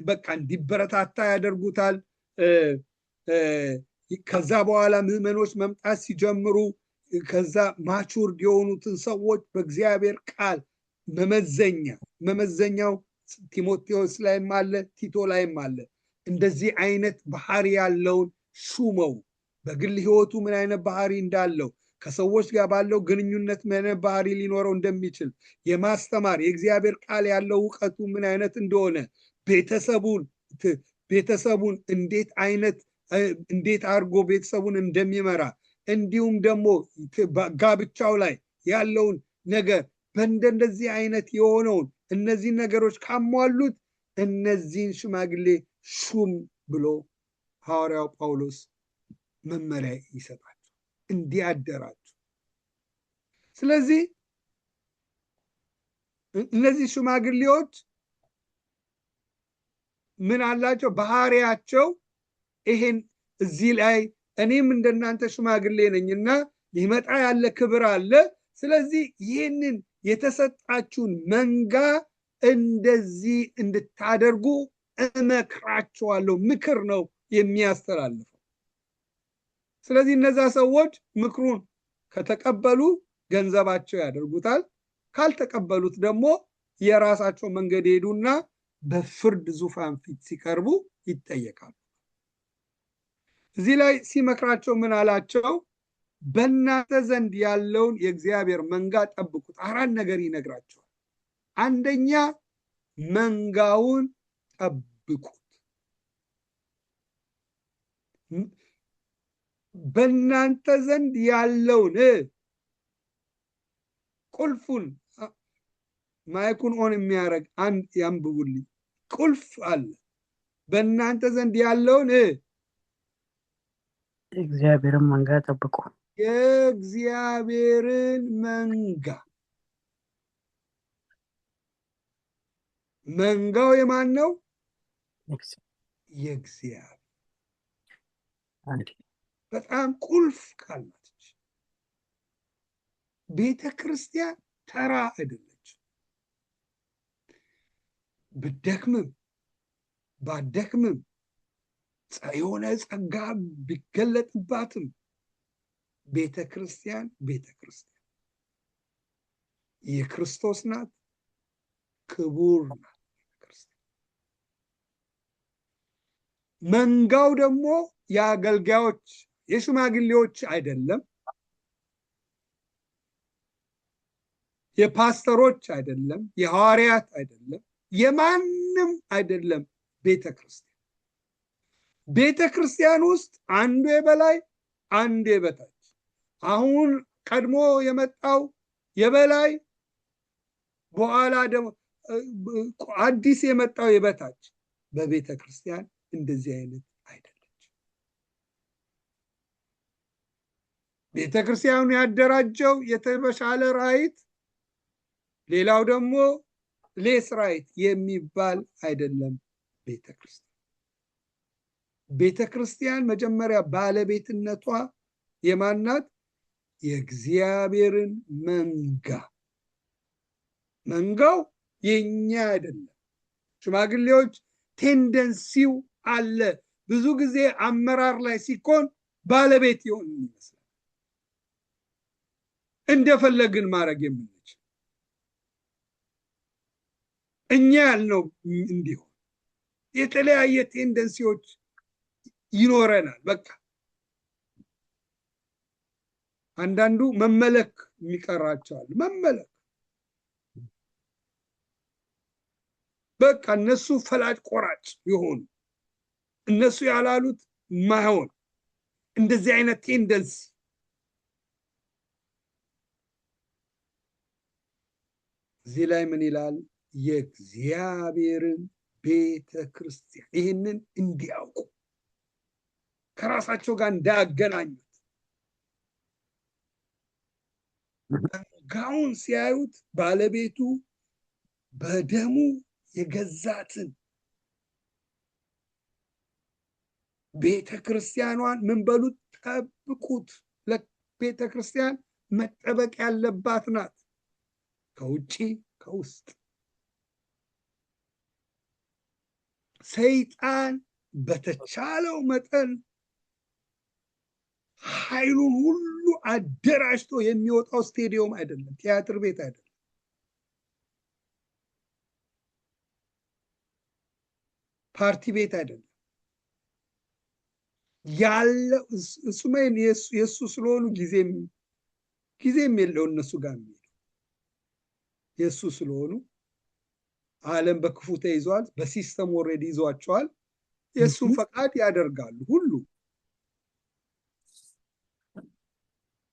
[SPEAKER 1] በቃ እንዲበረታታ ያደርጉታል። ከዛ በኋላ ምዕመኖች መምጣት ሲጀምሩ ከዛ ማቹርድ የሆኑትን ሰዎች በእግዚአብሔር ቃል መመዘኛው ቲሞቴዎስ ላይም አለ፣ ቲቶ ላይም አለ። እንደዚህ አይነት ባህሪ ያለውን ሹመው በግል ህይወቱ ምን አይነት ባህሪ እንዳለው ከሰዎች ጋር ባለው ግንኙነት ምን አይነት ባህሪ ሊኖረው እንደሚችል የማስተማር የእግዚአብሔር ቃል ያለው እውቀቱ ምን አይነት እንደሆነ ቤተሰቡን እንዴት አድርጎ ቤተሰቡን እንደሚመራ እንዲሁም ደግሞ ጋብቻው ላይ ያለውን ነገር በእንደዚህ አይነት የሆነውን እነዚህ ነገሮች ካሟሉት እነዚህን ሽማግሌ ሹም ብሎ ሐዋርያው ጳውሎስ መመሪያ ይሰጣል እንዲያደራጁ። ስለዚህ እነዚህ ሽማግሌዎች ምን አላቸው? ባህሪያቸው ይሄን እዚህ ላይ እኔም እንደናንተ ሽማግሌ ነኝና ሊመጣ ያለ ክብር አለ። ስለዚህ ይህንን የተሰጣችሁን መንጋ እንደዚህ እንድታደርጉ እመክራቸዋለሁ። ምክር ነው የሚያስተላልፈው። ስለዚህ እነዛ ሰዎች ምክሩን ከተቀበሉ ገንዘባቸው ያደርጉታል። ካልተቀበሉት ደግሞ የራሳቸው መንገድ ሄዱና በፍርድ ዙፋን ፊት ሲቀርቡ ይጠየቃሉ። እዚህ ላይ ሲመክራቸው ምን አላቸው? በእናንተ ዘንድ ያለውን የእግዚአብሔር መንጋ ጠብቁት። አራት ነገር ይነግራቸዋል። አንደኛ መንጋውን ጠብቁት። በእናንተ ዘንድ ያለውን ቁልፉን ማይኩን ኦን የሚያደርግ አንድ ያንብቡልኝ። ቁልፍ አለ። በእናንተ ዘንድ ያለውን
[SPEAKER 2] እግዚአብሔርን መንጋ ጠብቁ።
[SPEAKER 1] የእግዚአብሔርን መንጋ። መንጋው የማን ነው? የእግዚአብሔር። በጣም ቁልፍ ቃል ናት። ቤተ ክርስቲያን ተራ አይደለች። ብደክምም ባደክምም የሆነ ጸጋ ቢገለጥባትም ቤተ ክርስቲያን የክርስቶስ ናት፣ ክቡር ናት። መንጋው ደግሞ የአገልጋዮች የሽማግሌዎች አይደለም፣ የፓስተሮች አይደለም፣ የሐዋርያት አይደለም፣ የማንም አይደለም። ቤተ ክርስቲያን ውስጥ አንዱ የበላይ አንዱ የበታች። አሁን ቀድሞ የመጣው የበላይ፣ በኋላ ደግሞ አዲስ የመጣው የበታች። በቤተ ክርስቲያን እንደዚህ አይነት አይደለች። ቤተ ክርስቲያኑ ያደራጀው የተሻለ ራይት፣ ሌላው ደግሞ ሌስ ራይት የሚባል አይደለም። ቤተ ክርስቲያን መጀመሪያ ባለቤትነቷ የማናት? የእግዚአብሔርን መንጋ። መንጋው የኛ አይደለም። ሽማግሌዎች ቴንደንሲው አለ ብዙ ጊዜ አመራር ላይ ሲኮን ባለቤት ይሆን ይመስላል፣ እንደፈለግን ማድረግ የምንችል እኛ ያልነው እንዲሆን። የተለያየ ቴንደንሲዎች ይኖረናል። በቃ አንዳንዱ መመለክ የሚቀራቸዋል። መመለክ በቃ እነሱ ፈላጭ ቆራጭ የሆኑ እነሱ ያላሉት ማይሆን እንደዚህ አይነት ቴንደንሲ እዚህ ላይ ምን ይላል? የእግዚአብሔርን ቤተ ክርስቲያን ይህንን እንዲያውቁ ከራሳቸው ጋር እንዳያገናኙት ጋውን ሲያዩት ባለቤቱ በደሙ የገዛትን ቤተ ክርስቲያኗን ምን በሉት? ጠብቁት። ለቤተ ክርስቲያን መጠበቅ ያለባት ናት፣ ከውጪ ከውስጥ። ሰይጣን በተቻለው መጠን ኃይሉን ሁሉ አደራጅቶ የሚወጣው ስቴዲየም አይደለም፣ ቲያትር ቤት አይደለም፣ ፓርቲ ቤት አይደለም ያለው። እሱማ የእሱ ስለሆኑ ጊዜም የለው እነሱ ጋር የሚሄዱ የእሱ ስለሆኑ ዓለም በክፉ ተይዟል፣ በሲስተም ኦልሬዲ ይዟቸዋል። የእሱን ፈቃድ ያደርጋሉ ሁሉ።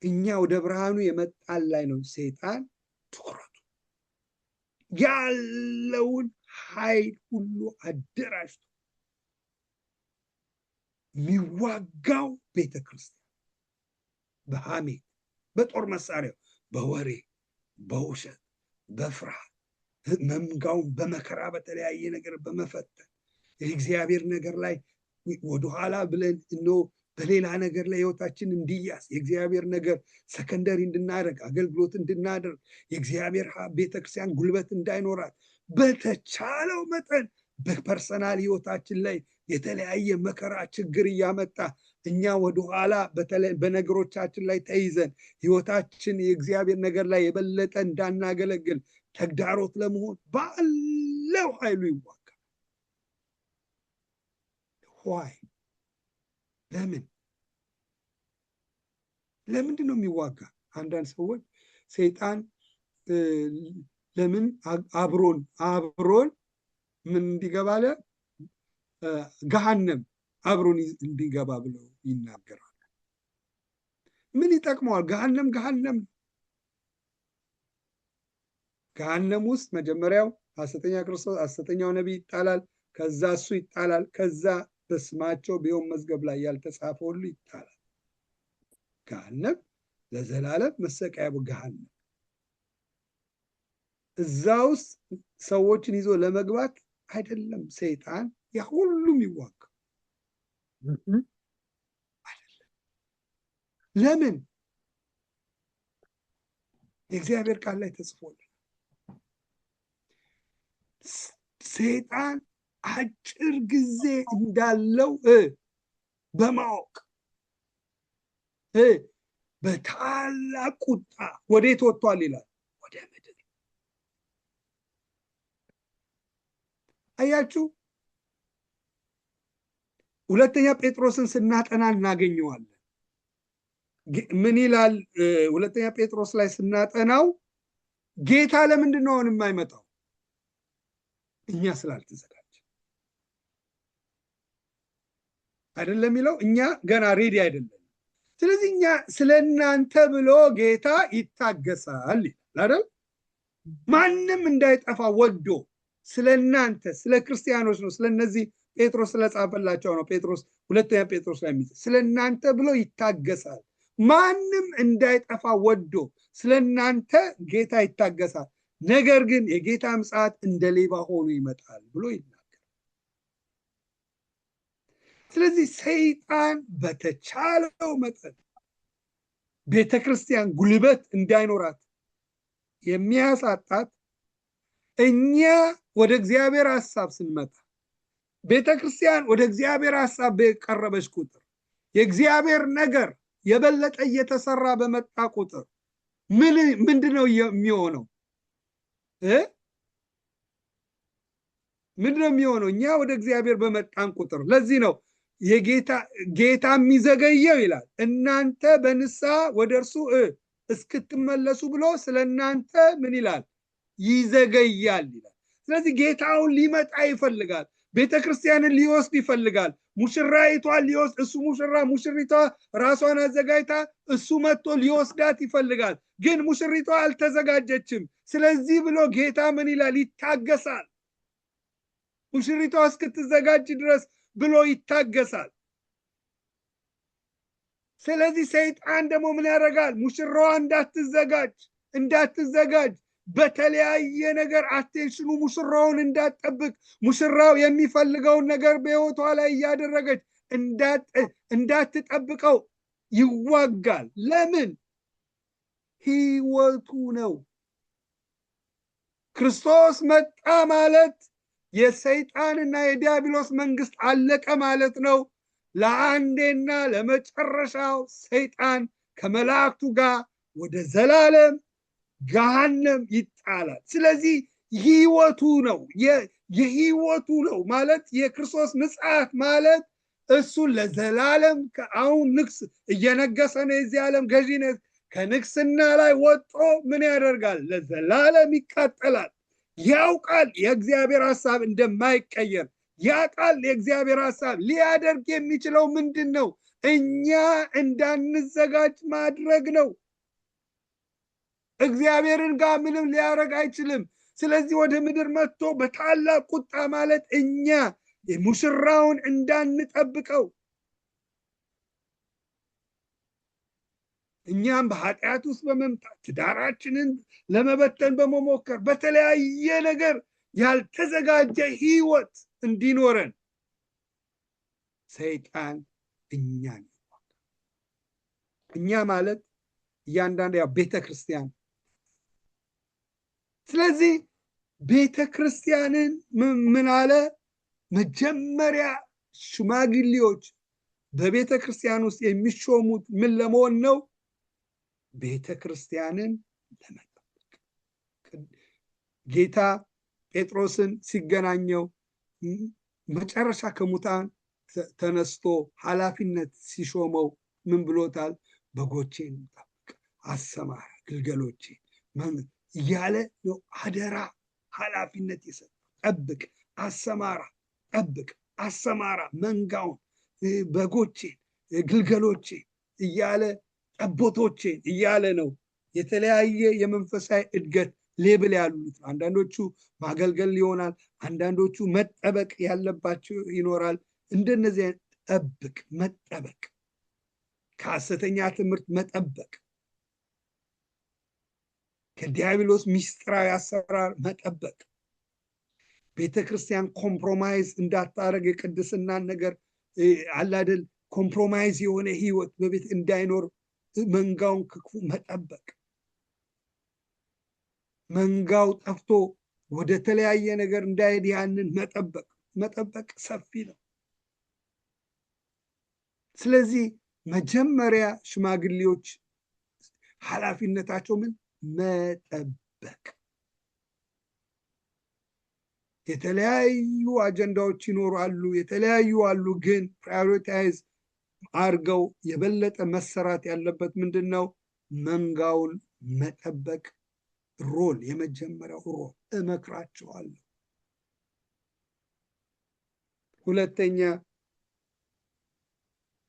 [SPEAKER 1] እኛ ወደ ብርሃኑ የመጣን ላይ ነው ሰይጣን ትኩረቱ። ያለውን ኃይል ሁሉ አደራጅቶ የሚዋጋው ቤተክርስቲያን በሐሜት፣ በጦር መሳሪያው፣ በወሬ፣ በውሸት፣ በፍርሃት መንጋውን በመከራ በተለያየ ነገር በመፈተን የእግዚአብሔር ነገር ላይ ወደኋላ ብለን በሌላ ነገር ላይ ህይወታችን እንዲያዝ የእግዚአብሔር ነገር ሰከንደሪ እንድናደርግ አገልግሎት እንድናደርግ የእግዚአብሔር ቤተክርስቲያን ጉልበት እንዳይኖራት በተቻለው መጠን በፐርሰናል ህይወታችን ላይ የተለያየ መከራ ችግር እያመጣ እኛ ወደኋላ በነገሮቻችን ላይ ተይዘን ህይወታችን የእግዚአብሔር ነገር ላይ የበለጠ እንዳናገለግል ተግዳሮት ለመሆን ባለው ኃይሉ ይዋጋል። ዋይ ለምንድን ነው የሚዋጋ? አንዳንድ ሰዎች ሰይጣን ለምን አብሮን ምን እንዲገባለ ገሃነም አብሮን እንዲገባ ብለው ይናገራሉ። ምን ይጠቅመዋል? ገሃነም ውስጥ መጀመሪያው ሐሰተኛ ክርስቶስ ሐሰተኛው ነቢይ ይጣላል። ከዛ እሱ ይጣላል። ከዛ በስማቸው በሕይወት መዝገብ ላይ ያልተጻፈ ሁሉ ይጣላል። ገሃነም ለዘላለም መሰቃያ ገሃነም። እዛ ውስጥ ሰዎችን ይዞ ለመግባት አይደለም ሰይጣን ያ ሁሉም ይዋጋ አይደለም። ለምን? የእግዚአብሔር ቃል ላይ ተጽፎልን ሰይጣን አጭር ጊዜ እንዳለው በማወቅ በታላቅ ቁጣ ወዴት ወጥቷል ይላል? ወደ ምድር። አያችሁ፣ ሁለተኛ ጴጥሮስን ስናጠና እናገኘዋለን። ምን ይላል? ሁለተኛ ጴጥሮስ ላይ ስናጠናው ጌታ ለምንድን ነው አሁን የማይመጣው? እኛ ስላልተዘጋጀ አይደለም የሚለው፣ እኛ ገና ሬዲ አይደለም። ስለዚህ እኛ ስለ እናንተ ብሎ ጌታ ይታገሳል ይላል አይደል? ማንም እንዳይጠፋ ወዶ ስለ እናንተ ስለ ክርስቲያኖች ነው። ስለነዚህ ጴጥሮስ ስለጻፈላቸው ነው። ጴጥሮስ ሁለተኛ ጴጥሮስ ላይ የሚጽፍ ስለ እናንተ ብሎ ይታገሳል። ማንም እንዳይጠፋ ወዶ ስለ እናንተ ጌታ ይታገሳል። ነገር ግን የጌታ ምጽአት እንደ ሌባ ሆኖ ይመጣል ብሎ ይናገራል። ስለዚህ ሰይጣን በተቻለው መጠን ቤተክርስቲያን ጉልበት እንዳይኖራት የሚያሳጣት እኛ ወደ እግዚአብሔር ሐሳብ ስንመጣ ቤተክርስቲያን ወደ እግዚአብሔር ሐሳብ በቀረበች ቁጥር የእግዚአብሔር ነገር የበለጠ እየተሰራ በመጣ ቁጥር ምንድነው የሚሆነው? ምንድነው የሚሆነው? እኛ ወደ እግዚአብሔር በመጣን ቁጥር ለዚህ ነው ጌታ የሚዘገየው ይላል። እናንተ በንስሐ ወደ እርሱ እስክትመለሱ ብሎ ስለ እናንተ ምን ይላል? ይዘገያል ይላል። ስለዚህ ጌታውን ሊመጣ ይፈልጋል። ቤተክርስቲያንን ሊወስድ ይፈልጋል። ሙሽራይቷን ሊወስድ እሱ ሙሽሪቷ ራሷን አዘጋጅታ እሱ መጥቶ ሊወስዳት ይፈልጋል። ግን ሙሽሪቷ አልተዘጋጀችም። ስለዚህ ብሎ ጌታ ምን ይላል? ይታገሳል። ሙሽሪቷ እስክትዘጋጅ ድረስ ብሎ ይታገሳል። ስለዚህ ሰይጣን ደግሞ ምን ያደርጋል? ሙሽራዋ እንዳትዘጋጅ በተለያየ ነገር አቴንሽኑ ሙሽራውን እንዳትጠብቅ፣ ሙሽራው የሚፈልገውን ነገር በሕይወቷ ላይ እያደረገች እንዳትጠብቀው ይዋጋል። ለምን? ሕይወቱ ነው። ክርስቶስ መጣ ማለት የሰይጣንና የዲያብሎስ መንግስት አለቀ ማለት ነው። ለአንዴና ለመጨረሻው ሰይጣን ከመላእክቱ ጋር ወደ ዘላለም ገሃነም ይጣላል። ስለዚህ ሕይወቱ ነው፣ የሕይወቱ ነው ማለት የክርስቶስ ምጽአት ማለት እሱን ለዘላለም አሁን ንግስ እየነገሰ ነው። የዚህ ዓለም ገዢ ነው። ከንግስና ላይ ወጥቶ ምን ያደርጋል? ለዘላለም ይቃጠላል። ያውቃል የእግዚአብሔር ሐሳብ እንደማይቀየር። ያውቃል የእግዚአብሔር ሐሳብ ሊያደርግ የሚችለው ምንድን ነው? እኛ እንዳንዘጋጅ ማድረግ ነው። እግዚአብሔርን ጋር ምንም ሊያደርግ አይችልም። ስለዚህ ወደ ምድር መጥቶ በታላቅ ቁጣ ማለት እኛ ሙሽራውን እንዳንጠብቀው፣ እኛም በኃጢአት ውስጥ በመምጣት ትዳራችንን ለመበተን በመሞከር በተለያየ ነገር ያልተዘጋጀ ሕይወት እንዲኖረን ሰይጣን እኛ ማለት እያንዳንዱ ቤተ ክርስቲያን። ስለዚህ ቤተ ክርስቲያንን ምን አለ? መጀመሪያ ሽማግሌዎች በቤተ ክርስቲያን ውስጥ የሚሾሙት ምን ለመሆን ነው? ቤተ ክርስቲያንን ለመጠበቅ። ጌታ ጴጥሮስን ሲገናኘው መጨረሻ ከሙታን ተነስቶ ኃላፊነት ሲሾመው ምን ብሎታል? በጎቼን ጠብቅ፣ አሰማራ፣ ግልገሎቼን እያለ ነው አደራ ኃላፊነት የሰጠው። ጠብቅ፣ አሰማራ መንጋውን፣ በጎቼን፣ ግልገሎቼን እያለ ጠቦቶቼን እያለ ነው። የተለያየ የመንፈሳዊ እድገት ሌብል ያሉት አንዳንዶቹ ማገልገል ይሆናል፣ አንዳንዶቹ መጠበቅ ያለባቸው ይኖራል። እንደነዚህ ጠብቅ፣ መጠበቅ፣ ከሐሰተኛ ትምህርት መጠበቅ፣ ከዲያብሎስ ሚስጥራዊ አሰራር መጠበቅ፣ ቤተክርስቲያን ኮምፕሮማይዝ እንዳታረግ የቅድስናን ነገር አላደል ኮምፕሮማይዝ የሆነ ህይወት በቤት እንዳይኖር መንጋውን ከክፉ መጠበቅ፣ መንጋው ጠፍቶ ወደ ተለያየ ነገር እንዳይሄድ ያንን መጠበቅ ሰፊ ነው። ስለዚህ መጀመሪያ ሽማግሌዎች ኃላፊነታቸው ምን? መጠበቅ። የተለያዩ አጀንዳዎች ይኖራሉ፣ የተለያዩ አሉ። ግን ፕራዮሪታይዝ አርገው የበለጠ መሰራት ያለበት ምንድን ነው? መንጋውን መጠበቅ ሮል፣ የመጀመሪያው ሮል። እመክራቸዋለሁ። ሁለተኛ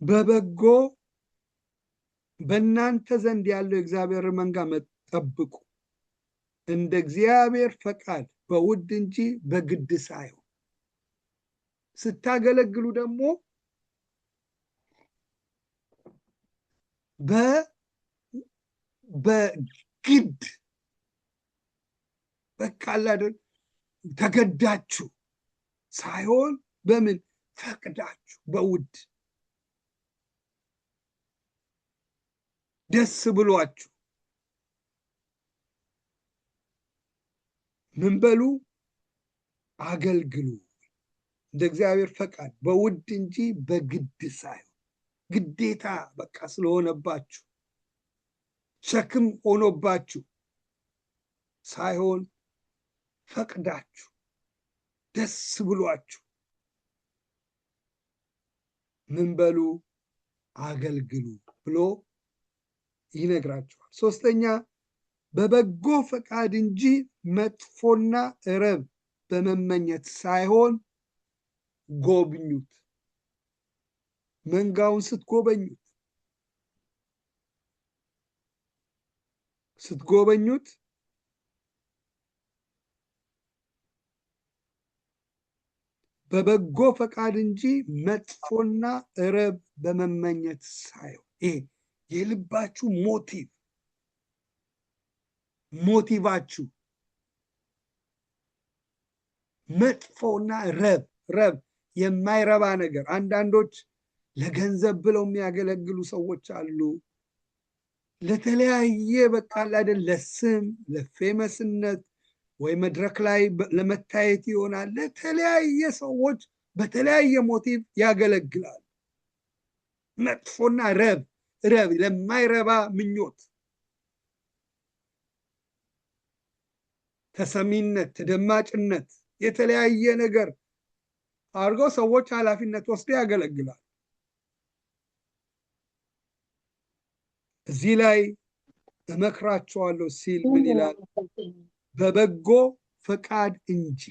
[SPEAKER 1] በበጎ በእናንተ ዘንድ ያለው የእግዚአብሔር መንጋ መጠብቁ፣ እንደ እግዚአብሔር ፈቃድ በውድ እንጂ በግድ ሳይሆን። ስታገለግሉ ደግሞ በግድ በቃ አይደል ተገዳችሁ ሳይሆን በምን ፈቅዳችሁ በውድ ደስ ብሏችሁ ምን በሉ አገልግሉ፣ እንደ እግዚአብሔር ፈቃድ በውድ እንጂ በግድ ሳይሆን። ግዴታ በቃ ስለሆነባችሁ ሸክም ሆኖባችሁ ሳይሆን ፈቅዳችሁ ደስ ብሏችሁ ምን በሉ አገልግሉ ብሎ ይነግራቸዋል። ሶስተኛ በበጎ ፈቃድ እንጂ መጥፎና ረብ በመመኘት ሳይሆን ጎብኙት። መንጋውን ስትጎበኙት በበጎ ፈቃድ እንጂ መጥፎና ረብ በመመኘት ሳይሆን፣ ይሄ የልባችሁ ሞቲቫችሁ መጥፎና ረብ የማይረባ ነገር። አንዳንዶች ለገንዘብ ብለው የሚያገለግሉ ሰዎች አሉ። ለተለያየ በቃ አይደል፣ ለስም ለፌመስነት ወይ መድረክ ላይ ለመታየት ይሆናል። ለተለያየ ሰዎች በተለያየ ሞቲቭ ያገለግላል። መጥፎና ረብ ለማይረባ ምኞት፣ ተሰሚነት፣ ተደማጭነት፣ የተለያየ ነገር አድርገው ሰዎች ኃላፊነት ወስደው ያገለግላል። እዚህ ላይ እመክራቸዋለሁ ሲል ምን ይላል? በበጎ ፈቃድ እንጂ።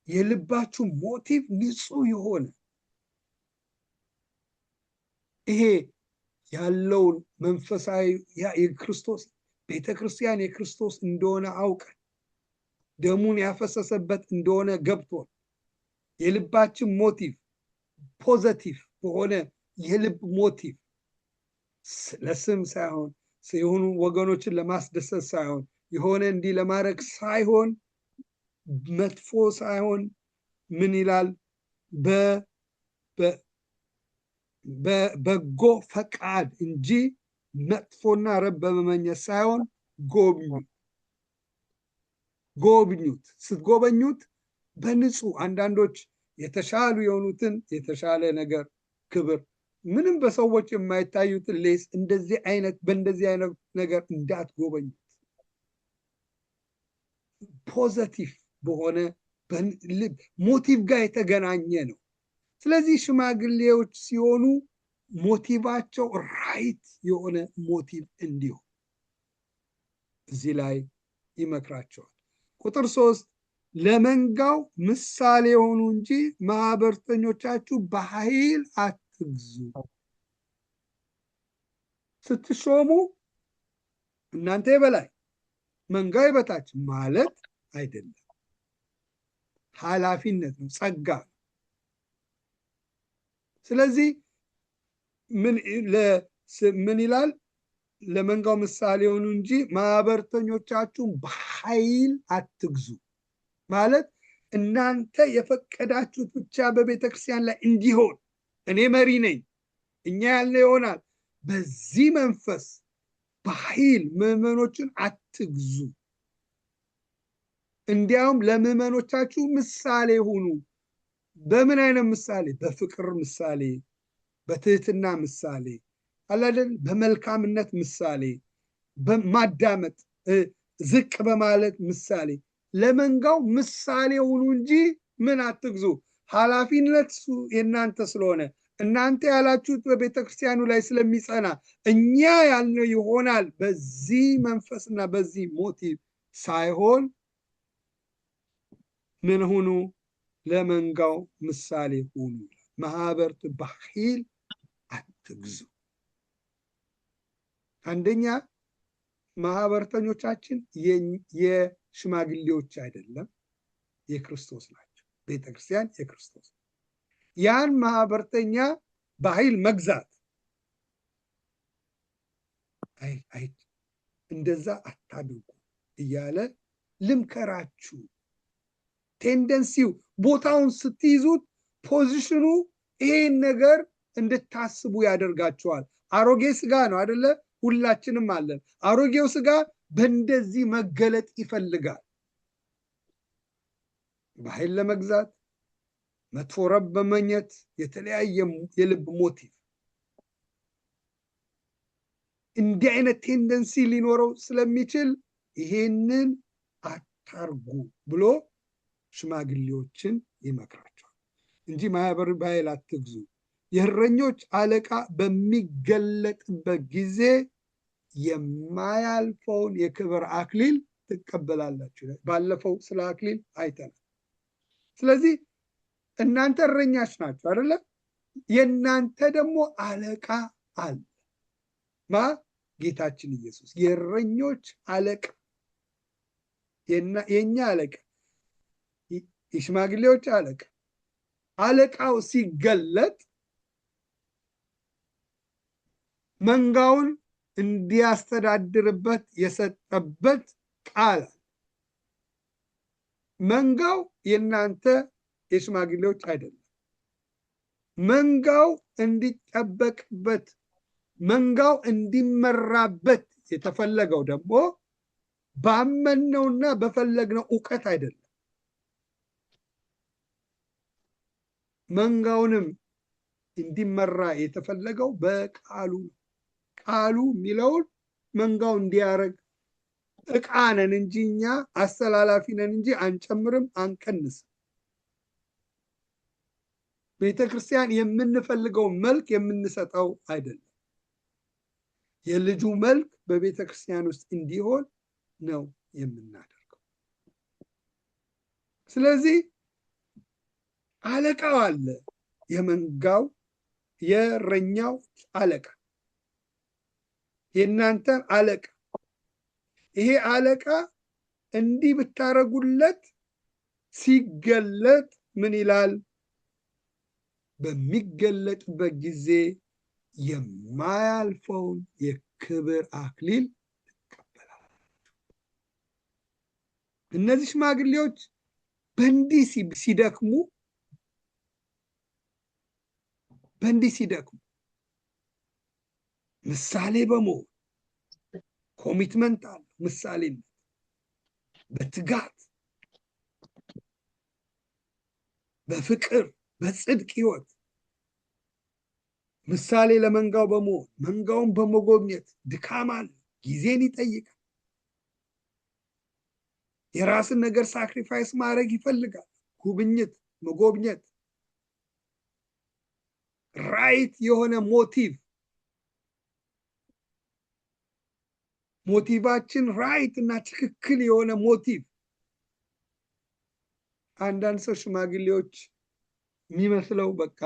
[SPEAKER 1] የልባችሁ ሞቲቭ ንጹህ የሆነ ይሄ ያለውን መንፈሳዊ የክርስቶስ ቤተክርስቲያን የክርስቶስ እንደሆነ አውቀን ደሙን ያፈሰሰበት እንደሆነ ገብቶን የልባችን ሞቲቭ ፖዘቲቭ በሆነ የልብ ሞቲቭ ለስም ሳይሆን የሆኑ ወገኖችን ለማስደሰት ሳይሆን የሆነ እንዲህ ለማድረግ ሳይሆን መጥፎ ሳይሆን ምን ይላል? በበጎ ፈቃድ እንጂ መጥፎና ረብ በመመኘት ሳይሆን ጎብኙት። ስትጎበኙት በንጹህ አንዳንዶች የተሻሉ የሆኑትን የተሻለ ነገር ክብር ምንም በሰዎች የማይታዩትን ሌስ በእንደዚህ አይነት ነገር እንዳትጎበኙት። ፖዘቲቭ በሆነ ሞቲቭ ጋር የተገናኘ ነው። ስለዚህ ሽማግሌዎች ሲሆኑ ሞቲቫቸው ራይት የሆነ ሞቲቭ እንዲሆን እዚህ ላይ ይመክራቸዋል። ቁጥር 3 ለመንጋው ምሳሌ የሆኑ እንጂ ማህበርተኞቻችሁ በኃይል አትግዙ። ስትሾሙ እናንተ የበላይ መንጋው የበታች ማለት አይደለም። ኃላፊነት ነው፣ ጸጋ ነው። ስለዚህ ምን ይላል? ለመንጋው ምሳሌ የሆኑ እንጂ ማህበርተኞቻችሁን በኃይል አትግዙ ማለት እናንተ የፈቀዳችሁት ብቻ በቤተክርስቲያን ላይ እንዲሆን እኔ መሪ ነኝ እኛ ያለ ይሆናል። በዚህ መንፈስ በኃይል ምዕመኖችን አትግዙ። እንዲያውም ለምዕመኖቻችሁ ምሳሌ ሁኑ። በምን አይነት ምሳሌ? በፍቅር ምሳሌ፣ በትህትና ምሳሌ አላደል፣ በመልካምነት ምሳሌ፣ በማዳመጥ ዝቅ በማለት ምሳሌ። ለመንጋው ምሳሌ ሁኑ እንጂ ምን አትግዙ። ኃላፊነት የእናንተ ስለሆነ እናንተ ያላችሁት በቤተ ክርስቲያኑ ላይ ስለሚጸና እኛ ያልነው ይሆናል። በዚህ መንፈስና በዚህ ሞቲቭ ሳይሆን ምን ሁኑ? ለመንጋው ምሳሌ ሁኑ። ማህበርት በኃይል አትግዙ። አንደኛ ማህበርተኞቻችን የሽማግሌዎች አይደለም፣ የክርስቶስ ናቸው። ቤተክርስቲያን የክርስቶስ። ያን ማህበርተኛ በኃይል መግዛት እንደዛ አታድርጉ እያለ ልምከራችሁ። ቴንደንሲው ቦታውን ስትይዙት ፖዚሽኑ ይሄን ነገር እንድታስቡ ያደርጋቸዋል። አሮጌ ስጋ ነው አይደለ? ሁላችንም አለን። አሮጌው ስጋ በእንደዚህ መገለጥ ይፈልጋል። በኃይል ለመግዛት፣ መጥፎ ረብ በመኘት፣ የተለያየ የልብ ሞቲቭ እንዲህ አይነት ቴንደንሲ ሊኖረው ስለሚችል ይሄንን አታርጉ ብሎ ሽማግሌዎችን ይመክራቸዋል እንጂ ማህበር በኃይል አትግዙ። የእረኞች አለቃ በሚገለጥበት ጊዜ የማያልፈውን የክብር አክሊል ትቀበላላችሁ። ባለፈው ስለ አክሊል አይተናል። ስለዚህ እናንተ እረኛች ናችሁ አይደለ? የእናንተ ደግሞ አለቃ አለ። ማ? ጌታችን ኢየሱስ የእረኞች አለቃ፣ የኛ አለቃ፣ የሽማግሌዎች አለቃ። አለቃው ሲገለጥ መንጋውን እንዲያስተዳድርበት የሰጠበት ቃል። መንጋው የእናንተ የሽማግሌዎች አይደለም። መንጋው እንዲጠበቅበት፣ መንጋው እንዲመራበት የተፈለገው ደግሞ ባመነውና በፈለግነው እውቀት አይደለም። መንጋውንም እንዲመራ የተፈለገው በቃሉ። ቃሉ የሚለውን መንጋው እንዲያረግ ዕቃ ነን እንጂ እኛ አስተላላፊ ነን እንጂ አንጨምርም አንቀንስም። ቤተክርስቲያን የምንፈልገው መልክ የምንሰጠው አይደለም። የልጁ መልክ በቤተክርስቲያን ውስጥ እንዲሆን ነው የምናደርገው። ስለዚህ አለቃው አለ፣ የመንጋው የእረኛው አለቃ፣ የእናንተ አለቃ። ይሄ አለቃ እንዲህ ብታረጉለት ሲገለጥ ምን ይላል? በሚገለጥበት ጊዜ የማያልፈውን የክብር አክሊል ትቀበላላችሁ። እነዚህ ሽማግሌዎች በእንዲህ ሲደክሙ ምሳሌ በመሆን ኮሚትመንት አለ፣ ምሳሌነት በትጋት በፍቅር በጽድቅ ህይወት ምሳሌ ለመንጋው በመሆን መንጋውን በመጎብኘት ድካም አለ፣ ጊዜን ይጠይቃል። የራስን ነገር ሳክሪፋይስ ማድረግ ይፈልጋል። ጉብኝት፣ መጎብኘት፣ ራይት የሆነ ሞቲቫችን ራይት እና ትክክል የሆነ ሞቲቭ። አንዳንድ ሰው ሽማግሌዎች የሚመስለው በቃ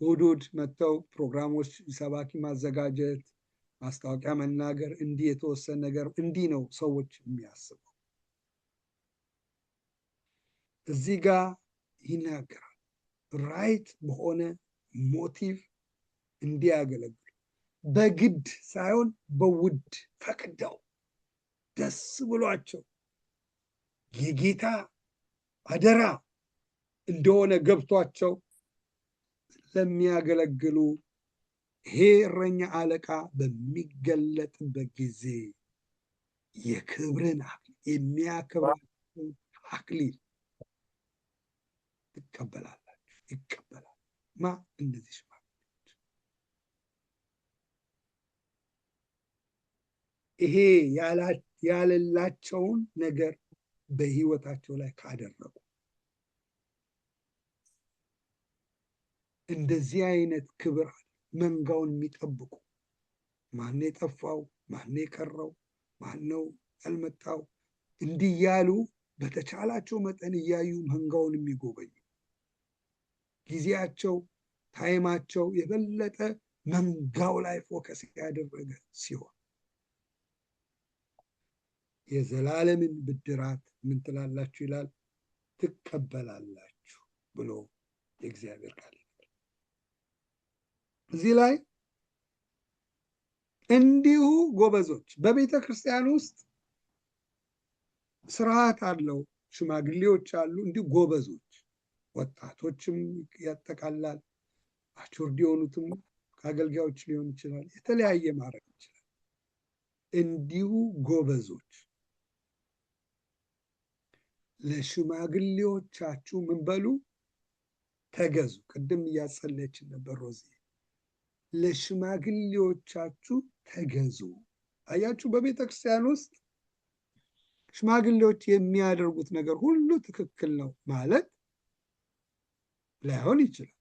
[SPEAKER 1] እሑድ መጥተው ፕሮግራሞች ሰባኪ ማዘጋጀት፣ ማስታወቂያ መናገር፣ እንዲህ የተወሰነ ነገር እንዲህ ነው ሰዎች የሚያስበው። እዚህ ጋር ይናገራል ራይት በሆነ ሞቲቭ እንዲያገለግሉ፣ በግድ ሳይሆን በውድ ፈቅደው ደስ ብሏቸው የጌታ አደራ እንደሆነ ገብቷቸው ለሚያገለግሉ ይሄ እረኛ አለቃ በሚገለጥበት ጊዜ የክብርን የሚያከብራችሁ አክሊል ትቀበላላችሁ። ይቀበላል ማ? እነዚህ ሽማግሌዎች። ይሄ ያለላቸውን ነገር በህይወታቸው ላይ ካደረጉ እንደዚህ አይነት ክብር አለ። መንጋውን የሚጠብቁ ማነው የጠፋው፣ ማነው የቀረው፣ ማነው ያልመጣው፣ እንዲህ ያሉ በተቻላቸው መጠን እያዩ መንጋውን የሚጎበኙ ጊዜያቸው ታይማቸው የበለጠ መንጋው ላይ ፎከስ ያደረገ ሲሆን የዘላለምን ብድራት ምን ትላላችሁ ይላል፣ ትቀበላላችሁ ብሎ የእግዚአብሔር ቃል እዚህ ላይ እንዲሁ ጎበዞች በቤተ ክርስቲያን ውስጥ ስርዓት አለው። ሽማግሌዎች አሉ፣ እንዲሁ ጎበዞች ወጣቶችም ያጠቃላል። አቹርድ የሆኑትም ከአገልጋዮች ሊሆን ይችላል፣ የተለያየ ማድረግ ይችላል። እንዲሁ ጎበዞች ለሽማግሌዎቻችሁ ምን በሉ? ተገዙ። ቅድም እያጸለየችን ነበር ሮዚ። ለሽማግሌዎቻችሁ ተገዙ። አያችሁ፣ በቤተ ክርስቲያን ውስጥ ሽማግሌዎች የሚያደርጉት ነገር ሁሉ ትክክል ነው ማለት ላይሆን ይችላል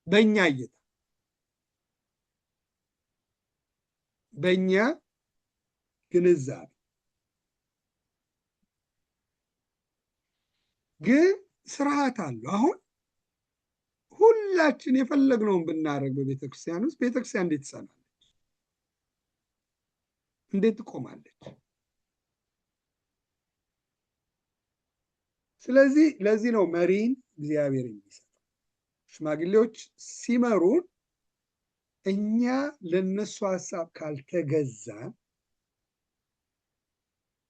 [SPEAKER 1] በእኛ እይታ፣ በእኛ ግንዛቤ። ግን ስርዓት አለው። አሁን ሁላችን የፈለግነውን ብናደርግ በቤተክርስቲያን ውስጥ ቤተክርስቲያን እንዴት ትጸናለች? እንዴት ትቆማለች? ስለዚህ ለዚህ ነው መሪን እግዚአብሔር የሚሰጠው። ሽማግሌዎች ሲመሩን እኛ ለነሱ ሀሳብ ካልተገዛን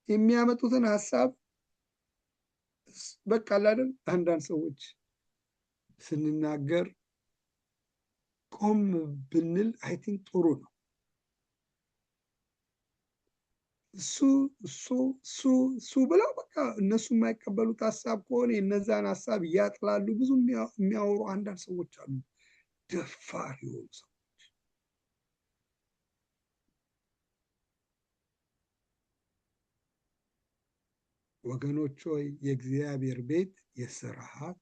[SPEAKER 1] የሚያመጡትን ሀሳብ በቃ አይደል፣ አንዳንድ ሰዎች ስንናገር ቆም ብንል አይ ቲንክ ጥሩ ነው። እሱ ብለው በቃ እነሱ የማይቀበሉት ሀሳብ ከሆነ የነዛን ሀሳብ እያጥላሉ። ብዙ የሚያወሩ አንዳንድ ሰዎች አሉ፣ ደፋር የሆኑ ሰዎች። ወገኖች ሆይ የእግዚአብሔር ቤት የስርዓት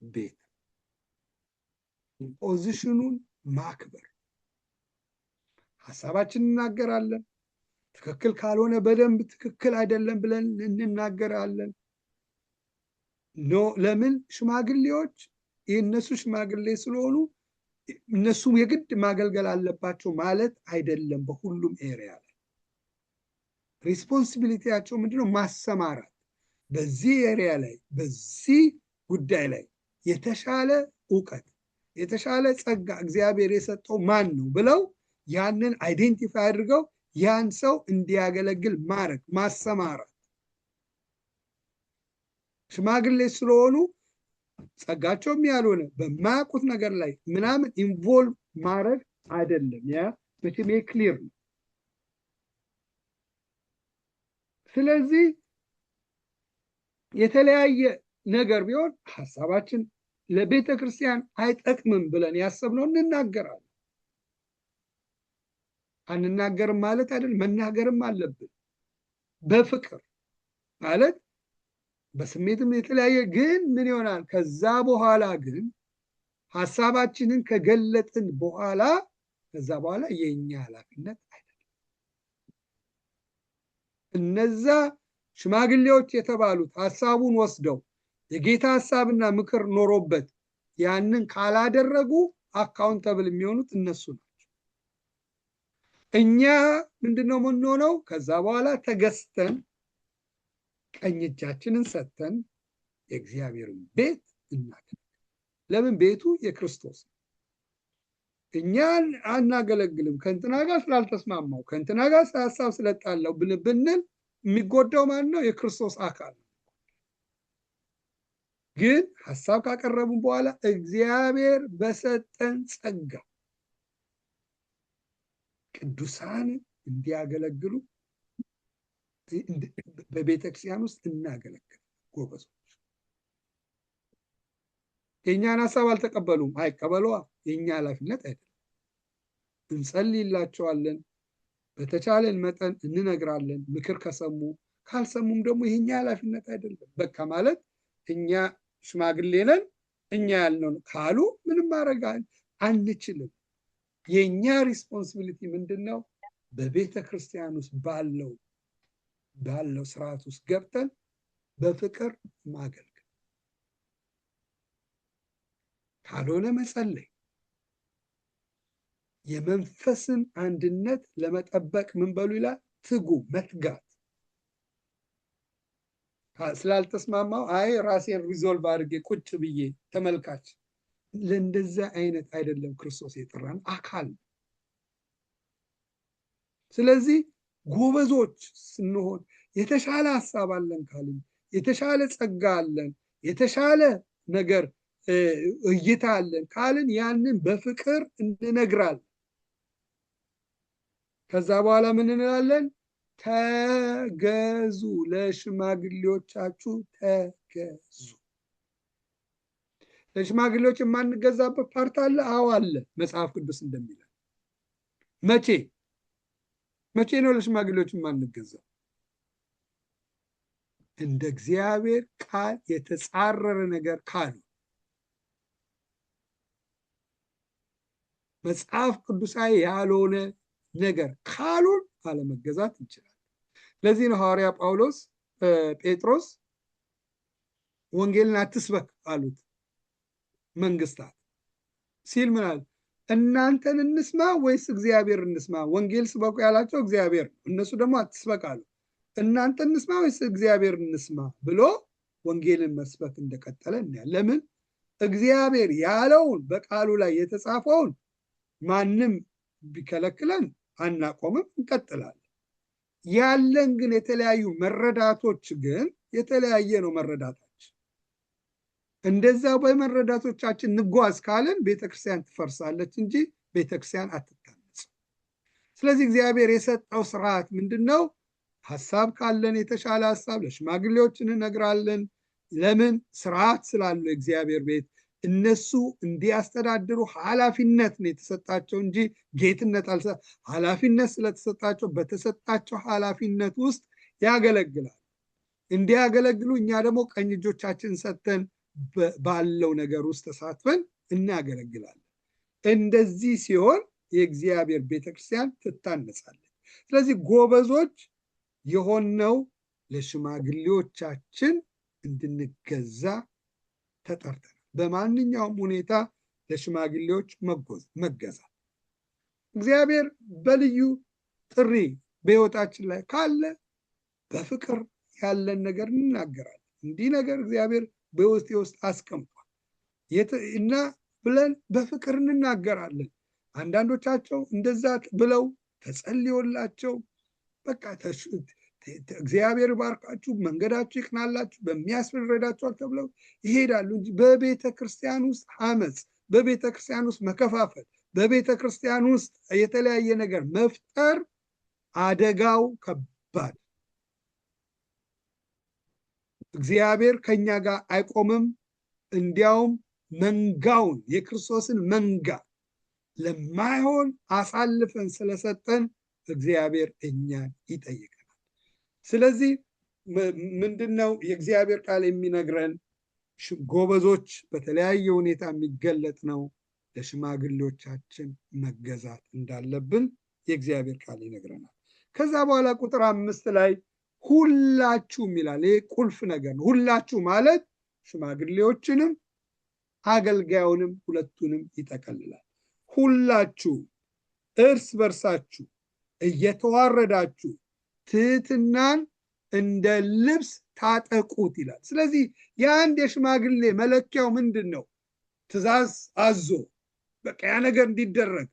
[SPEAKER 1] ቤት፣ ፖዚሽኑን ማክበር። ሀሳባችን እናገራለን፣ ትክክል ካልሆነ በደንብ ትክክል አይደለም ብለን እንናገራለን። ለምን? ሽማግሌዎች የእነሱ ሽማግሌ ስለሆኑ እነሱም የግድ ማገልገል አለባቸው ማለት አይደለም። በሁሉም ኤሪያ ላይ ሪስፖንሲቢሊቲያቸው ምንድነው? ማሰማራት። በዚህ ኤሪያ ላይ በዚህ ጉዳይ ላይ የተሻለ እውቀት የተሻለ ጸጋ እግዚአብሔር የሰጠው ማን ነው ብለው ያንን አይዴንቲፋይ አድርገው ያን ሰው እንዲያገለግል ማድረግ፣ ማሰማራት። ሽማግሌ ስለሆኑ ጸጋቸውም ያልሆነ በማያውቁት ነገር ላይ ምናምን ኢንቮልቭ ማድረግ አይደለም። ያ በትሜ ክሊር ነው። ስለዚህ የተለያየ ነገር ቢሆን ሀሳባችን ለቤተ ክርስቲያን አይጠቅምም ብለን ያሰብነው እንናገራለን። አንናገርም ማለት አይደለም፣ መናገርም አለብን። በፍቅር ማለት በስሜትም የተለያየ ግን ምን ይሆናል? ከዛ በኋላ ግን ሀሳባችንን ከገለጥን በኋላ ከዛ በኋላ የኛ ኃላፊነት አይደለም። እነዛ ሽማግሌዎች የተባሉት ሀሳቡን ወስደው የጌታ ሀሳብና ምክር ኖሮበት ያንን ካላደረጉ አካውንተብል የሚሆኑት እነሱ ናቸው። እኛ ምንድነው የምንሆነው? ከዛ በኋላ ተገዝተን ቀኝ እጃችንን ሰጥተን የእግዚአብሔርን ቤት እናገለግል። ለምን? ቤቱ የክርስቶስ ነው። እኛን አናገለግልም ከእንትና ጋር ስላልተስማማው ከእንትና ጋር ሀሳብ ስለጣለው ብንል የሚጎዳው ማን ነው? የክርስቶስ አካል ነው። ግን ሀሳብ ካቀረቡ በኋላ እግዚአብሔር በሰጠን ጸጋ ቅዱሳን እንዲያገለግሉ በቤተክርስቲያን ውስጥ እናገለግል። ጎበዞች የእኛን ሀሳብ አልተቀበሉም፣ አይቀበሏ፣ የእኛ ኃላፊነት አይደለም። እንጸልይላቸዋለን፣ በተቻለን መጠን እንነግራለን። ምክር ከሰሙ ካልሰሙም ደግሞ የኛ ኃላፊነት አይደለም። በቃ ማለት እኛ ሽማግሌ ነን እኛ ያልነው ካሉ ምንም ማድረግ አንችልም። የኛ ሪስፖንሲቢሊቲ ምንድነው? በቤተ ክርስቲያን ውስጥ ባለው ስርዓት ውስጥ ገብተን በፍቅር ማገልገል፣ ካልሆነ መጸለይ፣ የመንፈስን አንድነት ለመጠበቅ ምን በሉ ይላል? ትጉ፣ መትጋት። ስላልተስማማው አይ ራሴን ሪዞልቭ አድርጌ ቁጭ ብዬ ተመልካች፣ ለእንደዛ አይነት አይደለም ክርስቶስ የጠራን አካል። ስለዚህ ጎበዞች ስንሆን የተሻለ ሀሳብ አለን ካልን፣ የተሻለ ጸጋ አለን፣ የተሻለ ነገር እይታ አለን ካልን ያንን በፍቅር እንነግራለን። ከዛ በኋላ ምን እንላለን? ተገዙ፣ ለሽማግሌዎቻችሁ ተገዙ። ለሽማግሌዎች የማንገዛበት ፓርት አለ? አዎ አለ። መጽሐፍ ቅዱስ እንደሚለው መቼ ነው ለሽማግሌዎች የማንገዛው? እንደ እግዚአብሔር ቃል የተጻረረ ነገር ካሉ መጽሐፍ ቅዱሳዊ ያልሆነ ነገር ካሉን አለመገዛት እንችላለን። ለዚህ ነው ሐዋርያ ጳውሎስ ጴጥሮስ ወንጌልን አትስበክ አሉት መንግስታት ሲል ምን አለ? እናንተን እንስማ ወይስ እግዚአብሔር እንስማ? ወንጌል ስበኩ ያላቸው እግዚአብሔር ነው። እነሱ ደግሞ አትስበክ አሉ። እናንተ እንስማ ወይስ እግዚአብሔር እንስማ ብሎ ወንጌልን መስበክ እንደቀጠለ እናያለን። ለምን? እግዚአብሔር ያለውን በቃሉ ላይ የተጻፈውን ማንም ቢከለክለን አናቆምም፣ እንቀጥላለን። ያለን ግን የተለያዩ መረዳቶች ግን የተለያየ ነው መረዳታችን። እንደዛ በመረዳቶቻችን ንጓዝ ካለን ቤተክርስቲያን ትፈርሳለች እንጂ ቤተክርስቲያን አትታነጽም። ስለዚህ እግዚአብሔር የሰጠው ስርዓት ምንድን ነው? ሀሳብ ካለን የተሻለ ሀሳብ ለሽማግሌዎች እንነግራለን። ለምን? ስርዓት ስላለው እግዚአብሔር ቤት እነሱ እንዲያስተዳድሩ ኃላፊነት ነው የተሰጣቸው እንጂ ጌትነት ኃላፊነት ስለተሰጣቸው በተሰጣቸው ኃላፊነት ውስጥ ያገለግላል። እንዲያገለግሉ እኛ ደግሞ ቀኝ እጆቻችን ሰጥተን ባለው ነገር ውስጥ ተሳትፈን እናገለግላለን። እንደዚህ ሲሆን የእግዚአብሔር ቤተክርስቲያን ትታነጻለች። ስለዚህ ጎበዞች የሆነው ለሽማግሌዎቻችን እንድንገዛ ተጠርተናል። በማንኛውም ሁኔታ ለሽማግሌዎች መገዛት እግዚአብሔር በልዩ ጥሪ በሕይወታችን ላይ ካለ በፍቅር ያለን ነገር እንናገራለን። እንዲህ ነገር እግዚአብሔር በሕይወቴ ውስጥ አስቀምጧል እና ብለን በፍቅር እንናገራለን። አንዳንዶቻቸው እንደዛ ብለው ተጸልዮላቸው በቃ እግዚአብሔር ባርካችሁ መንገዳችሁ ይቅናላችሁ በሚያስረዳቸው ተብለው ይሄዳሉ እንጂ በቤተ ክርስቲያን ውስጥ አመፅ፣ በቤተ ክርስቲያን ውስጥ መከፋፈል፣ በቤተ ክርስቲያን ውስጥ የተለያየ ነገር መፍጠር አደጋው ከባድ። እግዚአብሔር ከኛ ጋር አይቆምም። እንዲያውም መንጋውን የክርስቶስን መንጋ ለማይሆን አሳልፈን ስለሰጠን እግዚአብሔር እኛን ይጠይቃል። ስለዚህ ምንድነው የእግዚአብሔር ቃል የሚነግረን? ጎበዞች በተለያየ ሁኔታ የሚገለጥ ነው። ለሽማግሌዎቻችን መገዛት እንዳለብን የእግዚአብሔር ቃል ይነግረናል። ከዛ በኋላ ቁጥር 5 ላይ ሁላችሁም ይላል። ይህ ቁልፍ ነገር ነው። ሁላችሁ ማለት ሽማግሌዎችንም አገልጋዩንም ሁለቱንም ይጠቀልላል። ሁላችሁ እርስ በርሳችሁ እየተዋረዳችሁ ትህትናን እንደ ልብስ ታጠቁት ይላል። ስለዚህ የአንድ የሽማግሌ መለኪያው ምንድን ነው? ትእዛዝ አዞ በቃ ያ ነገር እንዲደረግ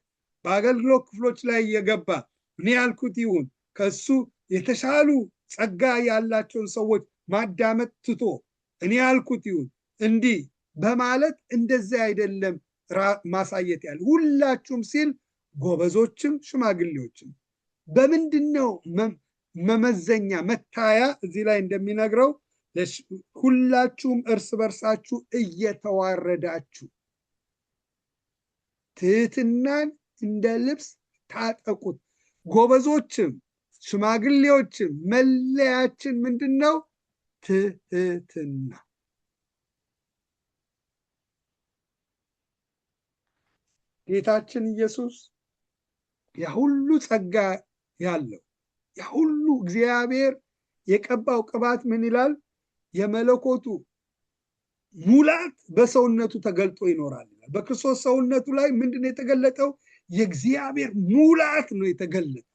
[SPEAKER 1] በአገልግሎት ክፍሎች ላይ እየገባ እኔ ያልኩት ይሁን፣ ከሱ የተሻሉ ጸጋ ያላቸውን ሰዎች ማዳመጥ ትቶ እኔ ያልኩት ይሁን እንዲህ በማለት እንደዚህ አይደለም ማሳየት ያለ። ሁላችሁም ሲል ጎበዞችም ሽማግሌዎችም በምንድን ነው መመዘኛ መታያ? እዚህ ላይ እንደሚነግረው ሁላችሁም እርስ በርሳችሁ እየተዋረዳችሁ ትህትናን እንደ ልብስ ታጠቁት። ጎበዞችም ሽማግሌዎችም መለያችን ምንድን ነው? ትህትና። ጌታችን ኢየሱስ ያሁሉ ጸጋ ያለው ያሁሉ እግዚአብሔር የቀባው ቅባት ምን ይላል? የመለኮቱ ሙላት በሰውነቱ ተገልጦ ይኖራል ይላል። በክርስቶስ ሰውነቱ ላይ ምንድነው የተገለጠው? የእግዚአብሔር ሙላት ነው የተገለጠው።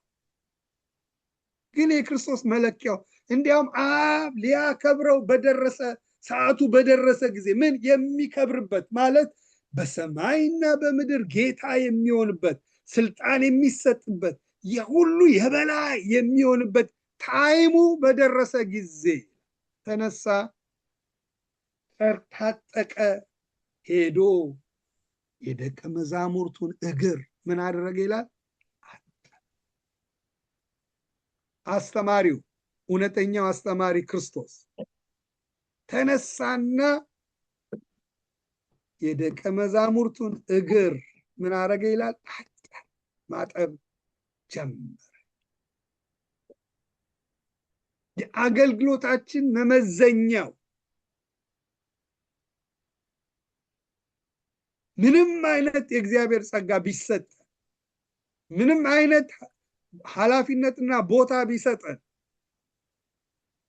[SPEAKER 1] ግን የክርስቶስ መለኪያው እንዲያውም አብ ሊያከብረው በደረሰ ሰዓቱ በደረሰ ጊዜ ምን የሚከብርበት ማለት በሰማይና በምድር ጌታ የሚሆንበት ስልጣን የሚሰጥበት የሁሉ የበላይ የሚሆንበት ታይሙ በደረሰ ጊዜ ተነሳ፣ ታጠቀ፣ ሄዶ የደቀ መዛሙርቱን እግር ምን አደረገ ይላል? አስተማሪው እውነተኛው አስተማሪ ክርስቶስ ተነሳና የደቀ መዛሙርቱን እግር ምን አደረገ ይላል? ማጠብ ጀመረ። የአገልግሎታችን መመዘኛው ምንም አይነት የእግዚአብሔር ጸጋ ቢሰጥ ምንም አይነት ኃላፊነትና ቦታ ቢሰጠን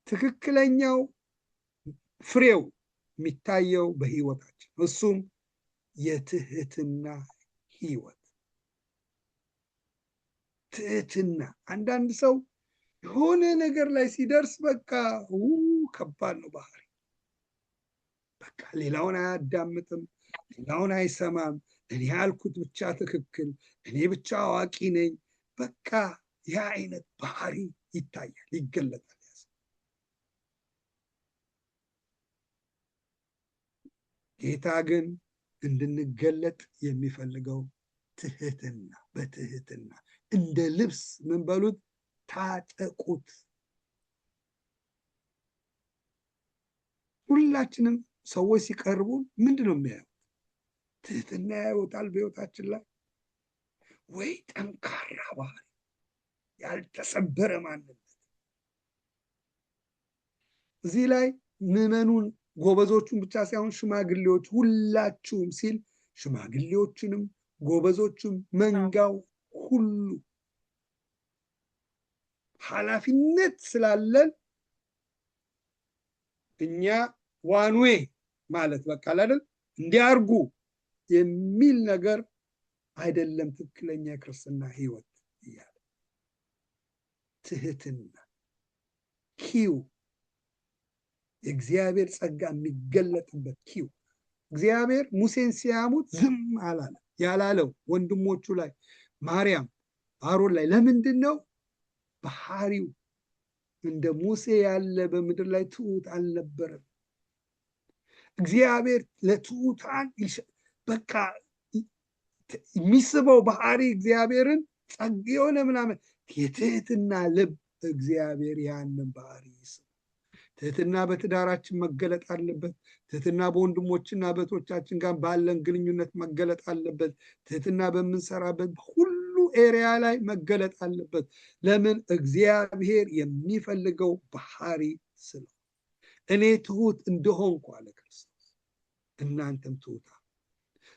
[SPEAKER 1] ትክክለኛው ፍሬው የሚታየው በህይወታችን እሱም የትህትና ህይወት ትህትና አንዳንድ ሰው የሆነ ነገር ላይ ሲደርስ በቃ ከባድ ነው ባህሪ በቃ ሌላውን አያዳምጥም ሌላውን አይሰማም እኔ ያልኩት ብቻ ትክክል እኔ ብቻ አዋቂ ነኝ በቃ ያ አይነት ባህሪ ይታያል ይገለጣል ጌታ ግን እንድንገለጥ የሚፈልገው ትህትና በትህትና እንደ ልብስ ምን በሉት ታጠቁት ሁላችንም ሰዎች ሲቀርቡን ምንድነው የሚያዩት ትህትና ያዩታል በህይወታችን ላይ ወይ ጠንካራ ባህሪ ያልተሰበረ ማንነት እዚህ ላይ ምዕመኑን ጎበዞቹን ብቻ ሳይሆን ሽማግሌዎች ሁላችሁም ሲል ሽማግሌዎችንም ጎበዞችም መንጋው ሁሉ ኃላፊነት ስላለን እኛ ዋንዌ ማለት በቃ አይደል እንዲያርጉ የሚል ነገር አይደለም ትክክለኛ ክርስትና ህይወት ይያል ትህትና ኪው የእግዚአብሔር ጸጋ የሚገለጥበት ኪው እግዚአብሔር ሙሴን ሲያሙት ዝም አላለ ያላለው ወንድሞቹ ላይ ማርያም አሮን ላይ ለምንድነው ባህሪው እንደ ሙሴ ያለ በምድር ላይ ትሁት አልነበረም እግዚአብሔር ለትሁታን በቃ የሚስበው ባህሪ እግዚአብሔርን ጸጋ የሆነ ምናምን የትህትና ልብ እግዚአብሔር ያንን ባህሪ ይስብ ትህትና በትዳራችን መገለጥ አለበት ትህትና በወንድሞችና በእህቶቻችን ጋር ባለን ግንኙነት መገለጥ አለበት ትህትና በምንሰራበት ሁሉ ኤሪያ ላይ መገለጥ አለበት ለምን እግዚአብሔር የሚፈልገው ባህሪ ስለ እኔ ትሁት እንደሆንኩ አለ ክርስቶስ እናንተም ትሁታ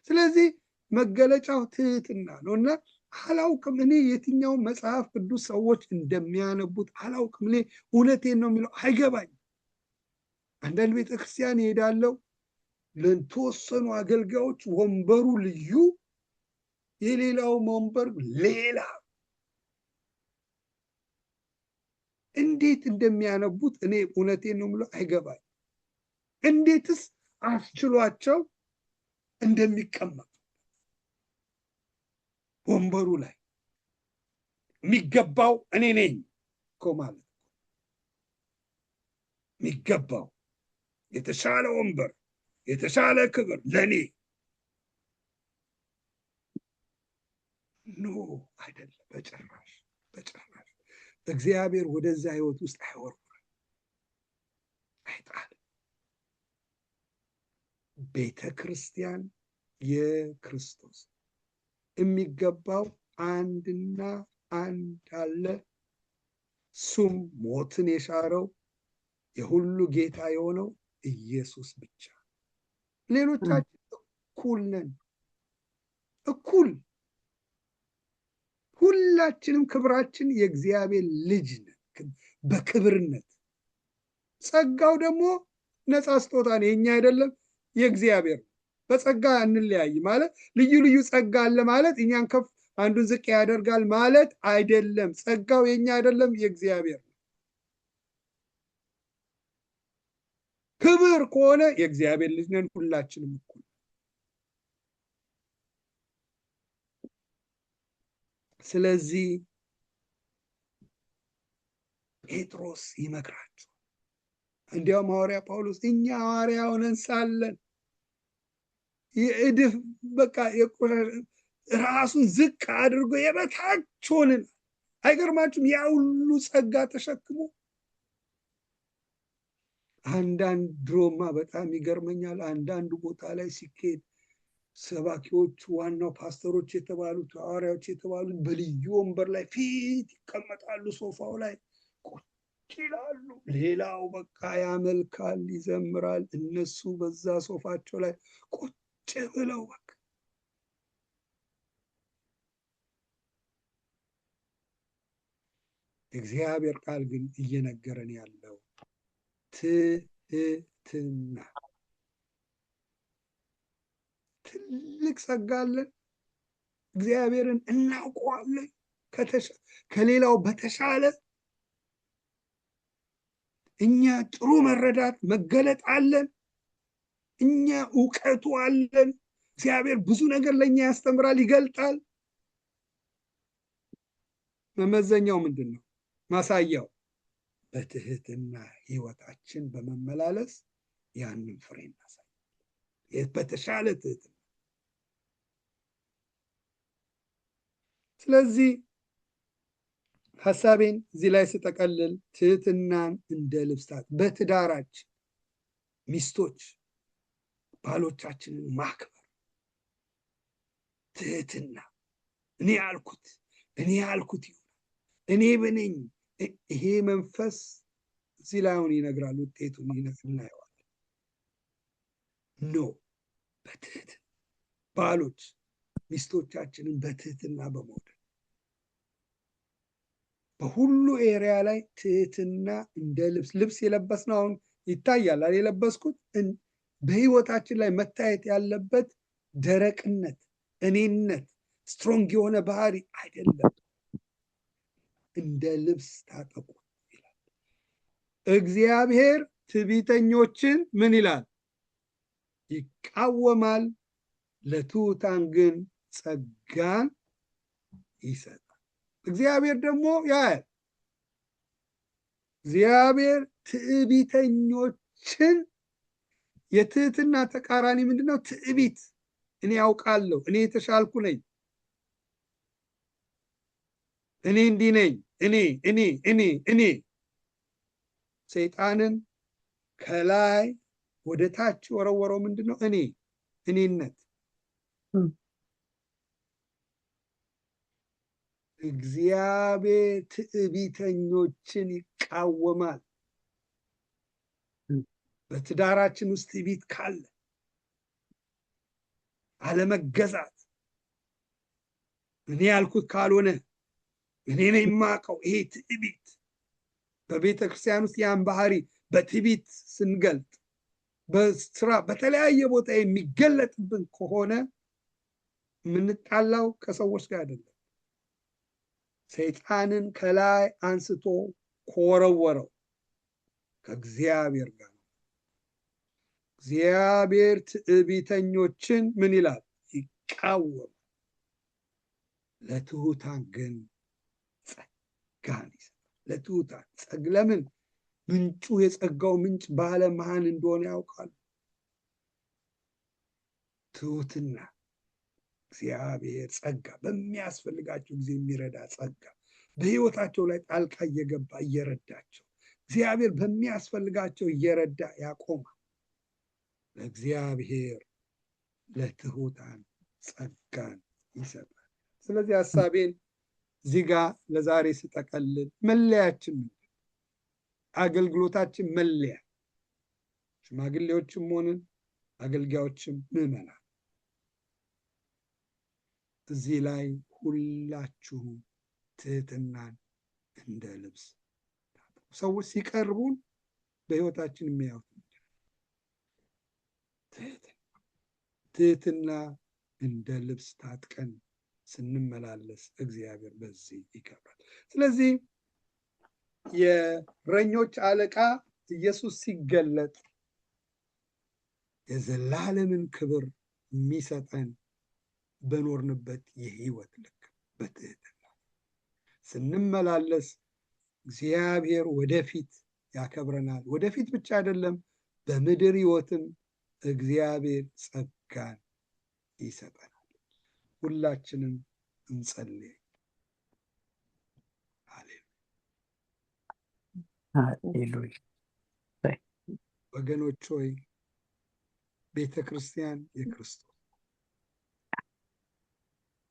[SPEAKER 1] ስለዚህ መገለጫው ትህትና ነውና አላውቅም እኔ የትኛው መጽሐፍ ቅዱስ ሰዎች እንደሚያነቡት አላውቅም እኔ እውነቴን ነው የሚለው አይገባኝ አንዳንድ ቤተክርስቲያን ይሄዳለው ለተወሰኑ አገልጋዮች ወንበሩ ልዩ የሌላው ወንበር ሌላ እንዴት እንደሚያነቡት እኔ እውነቴን ነው የሚለው አይገባኝ እንዴትስ አስችሏቸው እንደሚቀመጡ ወንበሩ ላይ የሚገባው እኔ ነኝ እኮ ማለት የሚገባው የተሻለ ወንበር የተሻለ ክብር ለኔ ኖ አይደለም በጭራሽ በጭራሽ እግዚአብሔር ወደዛ ህይወት ውስጥ አይወርም አይጣል ቤተ ክርስቲያን የክርስቶስ የሚገባው አንድና አንድ አለ እሱም ሞትን የሻረው የሁሉ ጌታ የሆነው ኢየሱስ ብቻ ሌሎቻችን እኩል ነን እኩል ሁላችንም ክብራችን የእግዚአብሔር ልጅ ነን በክብርነት ጸጋው ደግሞ ነፃ ስጦታ ነው የኛ አይደለም የእግዚአብሔር በጸጋ እንለያይ ማለት ልዩ ልዩ ጸጋ አለ ማለት እኛን ከፍ አንዱን ዝቅ ያደርጋል ማለት አይደለም ጸጋው የኛ አይደለም የእግዚአብሔር ክብር ከሆነ የእግዚአብሔር ልጅ ነን ሁላችንም እኩል ስለዚህ ጴጥሮስ ይመክራቸው እንዲያውም ሐዋርያ ጳውሎስ እኛ ሐዋርያ ሆነን ሳለን የእድፍ በቃ ራሱን ዝቅ አድርጎ የበታች ሆነን አይገርማችሁም ያ ሁሉ ጸጋ ተሸክሞ አንዳንድ ድሮማ በጣም ይገርመኛል አንዳንድ ቦታ ላይ ሲኬድ ሰባኪዎች ዋናው ፓስተሮች የተባሉት ሐዋርያዎች የተባሉት በልዩ ወንበር ላይ ፊት ይቀመጣሉ ሶፋው ላይ ይላሉ። ሌላው በቃ ያመልካል፣ ይዘምራል። እነሱ በዛ ሶፋቸው ላይ ቁጭ ብለው በቃ እግዚአብሔር ቃል ግን እየነገረን ያለው ትህትና። ትልቅ ጸጋ አለን። እግዚአብሔርን እናውቀዋለን ከሌላው በተሻለ። እኛ ጥሩ መረዳት መገለጥ አለን። እኛ እውቀቱ አለን። እግዚአብሔር ብዙ ነገር ለእኛ ያስተምራል፣ ይገልጣል። መመዘኛው ምንድን ነው? ማሳያው በትህትና ህይወታችን በመመላለስ ያንን ፍሬ እናሳይ። በተሻለ ትህትና። ስለዚህ ሀሳቤን እዚህ ላይ ስጠቀልል ትህትናን እንደ ልብስታት በትዳራችን ሚስቶች ባሎቻችንን ማክበር፣ ትህትና። እኔ ያልኩት ይሁን፣ እኔ በነኝ። ይሄ መንፈስ እዚህ ላይ አሁን ይነግራል፣ ውጤቱን እናየዋለን። ኖ በትህትና ባሎች ሚስቶቻችንን በትህትና በመውደድ በሁሉ ኤሪያ ላይ ትህትና እንደ ልብስ የለበስነው አሁን ይታያል። የለበስኩት በህይወታችን ላይ መታየት ያለበት ደረቅነት፣ እኔነት፣ ስትሮንግ የሆነ ባህሪ አይደለም። እንደ ልብስ ታጠቁ ይላል እግዚአብሔር። ትዕቢተኞችን ምን ይላል? ይቃወማል፣ ለትሑታን ግን ጸጋን ይሰጣል። እግዚአብሔር ደግሞ ያያል። እግዚአብሔር ትዕቢተኞችን፣ የትህትና ተቃራኒ ምንድነው? ትዕቢት። እኔ ያውቃለሁ፣ እኔ የተሻልኩ ነኝ፣ እኔ እንዲህ ነኝ፣ እኔ። ሰይጣንን ከላይ ወደ ታች ወረወረው። ምንድነው? እኔነት። እግዚአብሔር ትዕቢተኞችን ይቃወማል። በትዳራችን ውስጥ ትዕቢት ካለ፣ አለመገዛት፣ እኔ ያልኩት ካልሆነ እኔ ነኝ የማውቀው፣ ይሄ ትዕቢት በቤተ ክርስቲያን ውስጥ ያን ባህሪ በትዕቢት ስንገልጥ፣ በስራ በተለያየ ቦታ የሚገለጥብን ከሆነ የምንጣላው ከሰዎች ጋር አይደለም፣ ሰይጣንን ከላይ አንስቶ ከወረወረው ከእግዚአብሔር ጋር ነው። እግዚአብሔር ትዕቢተኞችን ምን ይላል? ይቃወማል፣ ለትሑታን ግን ጸጋን ይሰጣል። ለትሑታን ለምን? ምንጩ፣ የጸጋው ምንጭ በዓለም መሃን እንደሆነ ያውቃሉ። ትሑትና እግዚአብሔር ጸጋ፣ በሚያስፈልጋቸው ጊዜ የሚረዳ ጸጋ፣ በህይወታቸው ላይ ጣልቃ እየገባ እየረዳቸው፣ እግዚአብሔር በሚያስፈልጋቸው እየረዳ ያቆማል። ለእግዚአብሔር ለትሑታን ጸጋን ይሰጣል። ስለዚህ ሀሳቤን እዚህ ጋር ለዛሬ ስጠቀልል መለያችን አገልግሎታችን መለያ፣ ሽማግሌዎችም ሆንን አገልጋዮችም ምዕመናን፣ እዚህ ላይ ሁላችሁም ትህትናን እንደ ልብስ። ሰዎች ሲቀርቡን በህይወታችን የሚያዩት ትህትና እንደ ልብስ ታጥቀን ስንመላለስ እግዚአብሔር በዚህ ይከብራል። ስለዚህ የእረኞች አለቃ ኢየሱስ ሲገለጥ የዘላለምን ክብር የሚሰጠን በኖርንበት የህይወት ልክ በትህትና ስንመላለስ እግዚአብሔር ወደፊት ያከብረናል። ወደፊት ብቻ አይደለም፣ በምድር ህይወትም እግዚአብሔር ጸጋን ይሰጠናል። ሁላችንም እንጸልይ።
[SPEAKER 2] ሃሌሉያ።
[SPEAKER 1] ወገኖች ሆይ ቤተ ክርስቲያን የክርስቶስ፣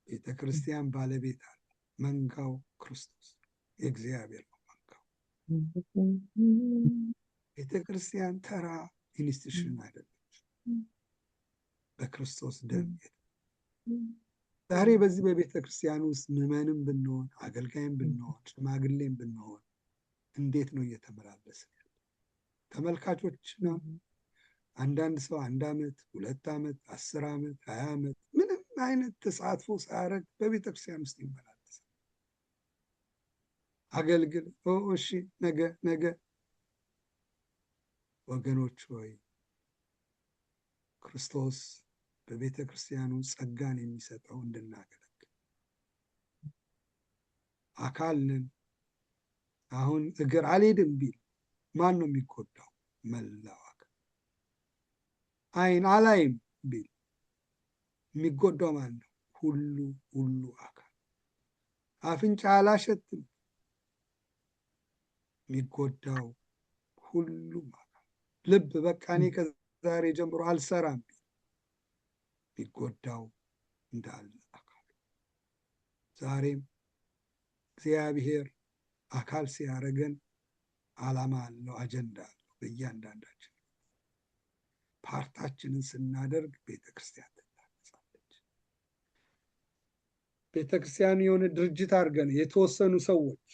[SPEAKER 1] ቤተ ክርስቲያን ባለቤት አለ። መንጋው ክርስቶስ የእግዚአብሔር ነው መንጋው። ቤተክርስቲያን ተራ ኢንስቲትዩሽን አይደለም፣ በክርስቶስ ደም። ዛሬ በዚህ በቤተክርስቲያን ውስጥ ምዕመንም ብንሆን አገልጋይም ብንሆን ሽማግሌም ብንሆን እንዴት ነው እየተመላለስን? ተመልካቾች ነው። አንዳንድ ሰው 1 ዓመት 2 ዓመት 10 ዓመት 20 ዓመት ምንም አይነት ተሳትፎ ሳያደርግ በቤተክርስቲያን ውስጥ ይመላለሳል። አገልግል፣ እሺ ነገ። ወገኖች ሆይ ክርስቶስ በቤተ ክርስቲያኑ ጸጋን የሚሰጠው እንድናገለግል አካል ነን። አሁን እግር አልሄድም ቢል ማን ነው የሚጎዳው? መላው አካል። ዓይን አላይም ቢል የሚጎዳው ማን ነው? ሁሉ አካል። አፍንጫ አላሸትም፣ የሚጎዳው ሁሉም አካል። ልብ በቃ እኔ ከዛሬ ጀምሮ አልሰራም ቢል የሚጎዳው እንዳለ አካል። ዛሬም እግዚአብሔር አካል ሲያደርገን ዓላማ አለው፣ አጀንዳ አለው። በእያንዳንዳችን ፓርታችንን ስናደርግ ቤተክርስቲያን ትታነጻለች። ቤተክርስቲያን የሆነ ድርጅት አድርገን የተወሰኑ ሰዎች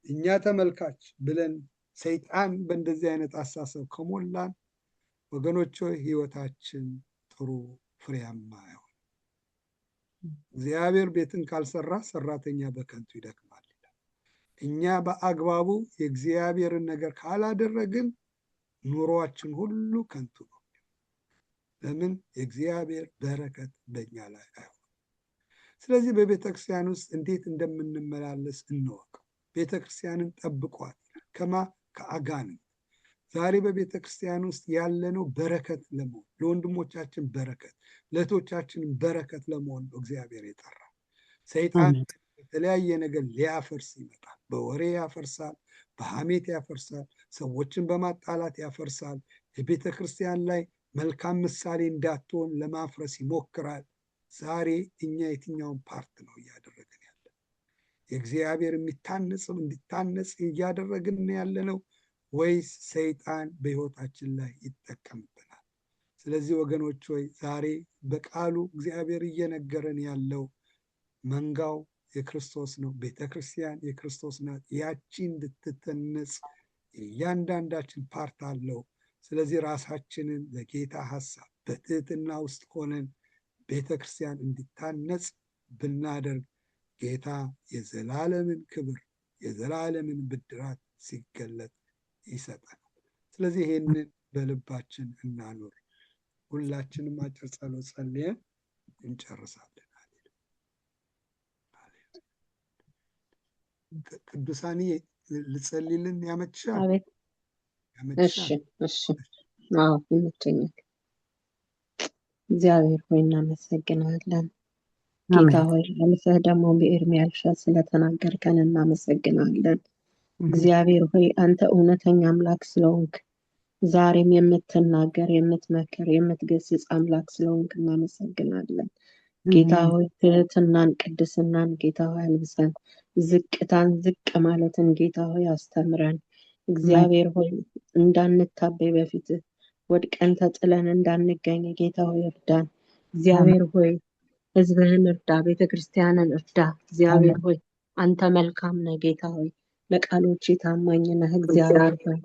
[SPEAKER 1] እኛ ተመልካች ብለን ሰይጣን በእንደዚህ አይነት አሳሰብ ከሞላን ወገኖች ህይወታችን ጥሩ ፍሬያማ አይሆን። እግዚአብሔር ቤትን ካልሰራ ሰራተኛ በከንቱ ይደክማል ይላል። እኛ በአግባቡ የእግዚአብሔርን ነገር ካላደረግን ኑሯችን ሁሉ ከንቱ ነው። ለምን? የእግዚአብሔር በረከት በእኛ ላይ አይሆን። ስለዚህ በቤተክርስቲያን ውስጥ እንዴት እንደምንመላለስ እንወቅ። ቤተክርስቲያንን ጠብቋት ከአጋንንት። ዛሬ በቤተ ክርስቲያን ውስጥ ያለነው በረከት ለመሆን፣ ለወንድሞቻችን በረከት፣ ለእህቶቻችን በረከት ለመሆን ነው እግዚአብሔር የጠራ። ሰይጣን የተለያየ ነገር ሊያፈርስ ይመጣል። በወሬ ያፈርሳል፣ በሐሜት ያፈርሳል፣ ሰዎችን በማጣላት ያፈርሳል። የቤተ ክርስቲያን ላይ መልካም ምሳሌ እንዳትሆን ለማፍረስ ይሞክራል። ዛሬ እኛ የትኛውን ፓርት ነው እያደረግን ያለ? የእግዚአብሔር የሚታነጽም እንዲታነጽ እያደረግን ያለነው ወይስ ሰይጣን በሕይወታችን ላይ ይጠቀምብናል? ስለዚህ ወገኖች ሆይ ዛሬ በቃሉ እግዚአብሔር እየነገረን ያለው መንጋው የክርስቶስ ነው፣ ቤተ ክርስቲያን የክርስቶስ ናት። ያቺ እንድትተነጽ እያንዳንዳችን ፓርት አለው። ስለዚህ ራሳችንን ለጌታ ሐሳብ በትህትና ውስጥ ሆነን ቤተ ክርስቲያን እንዲታነጽ ብናደርግ ጌታ የዘላለምን ክብር የዘላለምን ብድራት ሲገለጥ ይሰጠናል። ስለዚህ ይህንን በልባችን እናኑር። ሁላችንም አጭር ጸሎት ጸልየን እንጨርሳለን። ቅዱሳን ልጸልይልን ያመችሻል?
[SPEAKER 3] እሺ አዎ ይመቸኛል። እግዚአብሔር ሆይ እናመሰግናለን። ጌታ ሆይ አልፈህ ደግሞ በኤርምያስ ያልሻል ስለተናገርከን እናመሰግናለን። እግዚአብሔር ሆይ አንተ እውነተኛ አምላክ ስለሆንክ ዛሬም የምትናገር የምትመክር የምትገስጽ አምላክ ስለሆንክ እናመሰግናለን። ጌታ ሆይ ትህትናን ቅድስናን ጌታ ሆይ አልብሰን፣ ዝቅታን ዝቅ ማለትን ጌታ ሆይ አስተምረን። እግዚአብሔር ሆይ እንዳንታበይ በፊትህ ወድቀን ተጥለን እንዳንገኝ ጌታ ሆይ እርዳን። እግዚአብሔር ሆይ ሕዝብህን እርዳ፣ ቤተክርስቲያንን እርዳ። እግዚአብሔር ሆይ አንተ መልካም ነህ። ጌታ ሆይ ለቃሎች ታማኝ ነህ። እግዚአብሔር ሆይ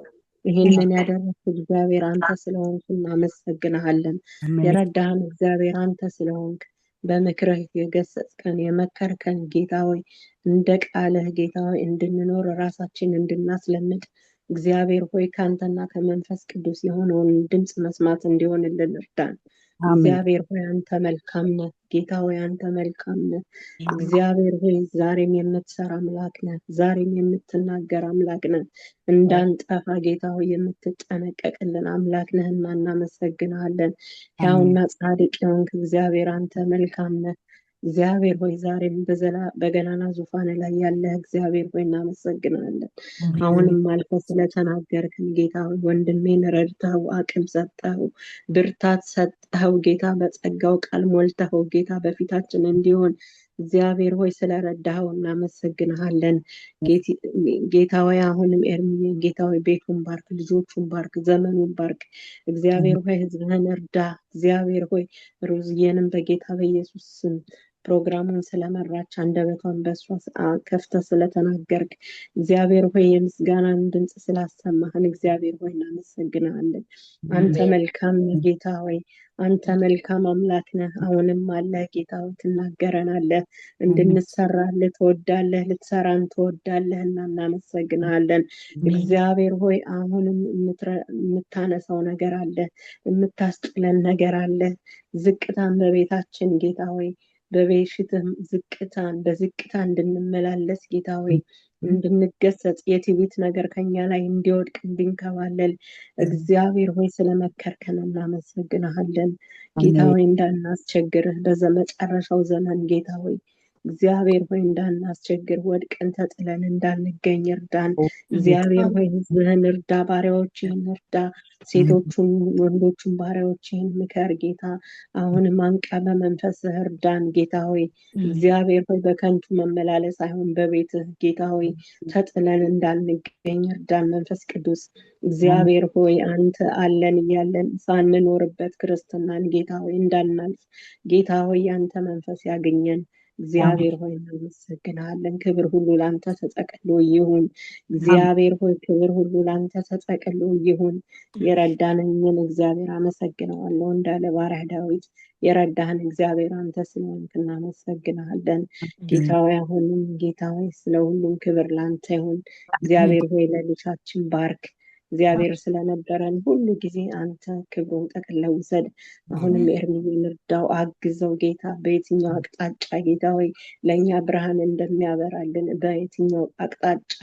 [SPEAKER 3] ይህንን ያደረግክ እግዚአብሔር አንተ ስለሆንክ እናመሰግንሃለን። የረዳህን እግዚአብሔር አንተ ስለሆንክ በምክርህ የገሰጽከን የመከርከን ጌታ ሆይ እንደ ቃልህ ጌታ ሆይ እንድንኖር ራሳችን እንድናስለምድ እግዚአብሔር ሆይ ከአንተና ከመንፈስ ቅዱስ የሆነውን ድምፅ መስማት እንዲሆንልን እርዳን። እግዚአብሔር ሆይ አንተ መልካም ነህ። ጌታ ሆይ አንተ መልካም ነህ። እግዚአብሔር ሆይ ዛሬም የምትሰራ አምላክ ነህ። ዛሬም የምትናገር አምላክ ነህ። እንዳንጠፋ ጌታ ሆይ የምትጠነቀቅልን አምላክ ነህና እናመሰግናለን። ሕያውና ጻድቅ የሆንክ እግዚአብሔር አንተ መልካም ነህ። እግዚአብሔር ሆይ ዛሬም በገናና ዙፋን ላይ ያለህ እግዚአብሔር ሆይ እናመሰግናለን። አሁንም አልፈ ስለተናገርክን ጌታ ሆይ ወንድሜን ረድተው አቅም ሰጠው ብርታት ሰጠው ጌታ በጸጋው ቃል ሞልተው ጌታ በፊታችን እንዲሆን እግዚአብሔር ሆይ ስለረዳኸው እናመሰግንሃለን። ጌታ ሆይ አሁንም ኤርሚዬ ጌታ ሆይ ቤቱን ባርክ፣ ልጆቹን ባርክ፣ ዘመኑን ባርክ። እግዚአብሔር ሆይ ህዝብህን እርዳ። እግዚአብሔር ሆይ ሩዝዬንም በጌታ በኢየሱስ ስም ፕሮግራሙን ስለመራች አንደበቷን በሷ ከፍተ ስለተናገርክ እግዚአብሔር ሆይ የምስጋናን ድምጽ ስላሰማህን እግዚአብሔር ሆይ እናመሰግናለን። አንተ መልካም ጌታ ሆይ አንተ መልካም አምላክ ነህ። አሁንም አለ ጌታ ሆይ ትናገረናለህ፣ እንድንሰራልህ ትወዳለህ፣ ልትሰራን ትወዳለህ እና እናመሰግናለን። እግዚአብሔር ሆይ አሁንም የምታነሳው ነገር አለ፣ የምታስጥለን ነገር አለ። ዝቅታን በቤታችን ጌታ ሆይ በቤሽትም በዝቅታ እንድንመላለስ ጌታ ሆይ እንድንገሰጽ የትዕቢት ነገር ከኛ ላይ እንዲወድቅ እንድንከባለል እግዚአብሔር ሆይ ስለመከርከን እናመሰግናለን። ጌታ ሆይ እንዳናስቸግርህ በመጨረሻው ዘመን ጌታ ሆይ እግዚአብሔር ሆይ እንዳናስቸግር ወድቀን ተጥለን እንዳንገኝ እርዳን። እግዚአብሔር ሆይ ህዝብህን እርዳ፣ ባሪያዎችህን እርዳ፣ ሴቶቹን ወንዶቹን ባሪያዎችህን ምከር ጌታ። አሁንም አንቃ በመንፈስህ እርዳን ጌታ ሆይ እግዚአብሔር ሆይ በከንቱ መመላለስ አይሆን በቤትህ ጌታ ሆይ ተጥለን እንዳንገኝ እርዳን። መንፈስ ቅዱስ እግዚአብሔር ሆይ አንተ አለን እያለን ሳንኖርበት ክርስትናን ጌታ ሆይ እንዳናልፍ ጌታ ሆይ አንተ መንፈስ ያገኘን እግዚአብሔር ሆይ እናመሰግናለን። ክብር ሁሉ ላንተ ተጠቅሎ ይሁን። እግዚአብሔር ሆይ ክብር ሁሉ ላንተ ተጠቅሎ ይሁን። የረዳንን እግዚአብሔር አመሰግናለሁ እንዳለ ባሪያ ዳዊት የረዳህን እግዚአብሔር አንተ ስለሆንክ እናመሰግናለን። ጌታ ሆይ አሁንም ጌታ ሆይ ስለ ሁሉም ክብር ላንተ ይሁን። እግዚአብሔር ሆይ ለልጃችን ባርክ። እግዚአብሔር ስለነበረን ሁሉ ጊዜ አንተ ክብሩን ጠቅልለው ውሰድ። አሁንም ኤርሚዬን እርዳው፣ አግዘው ጌታ። በየትኛው አቅጣጫ ጌታ ሆይ ለእኛ ብርሃን እንደሚያበራልን በየትኛው አቅጣጫ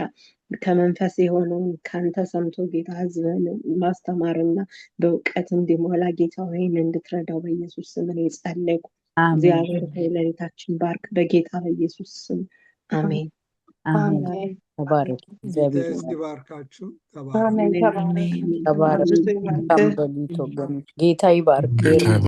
[SPEAKER 3] ከመንፈስ የሆነውን ከአንተ ሰምቶ ጌታ ህዝብን ማስተማርና በእውቀት እንዲሞላ ጌታ ሆይን እንድትረዳው በኢየሱስ ስም እኔ ጸለይኩ። እግዚአብሔር ሆይ ለቤታችን ባርክ በጌታ በኢየሱስ ስም አሜን።
[SPEAKER 4] ተባረክ። እግዚአብሔር
[SPEAKER 1] ይባርካችሁ።
[SPEAKER 4] ተባረክ። ጌታ ይባርክ።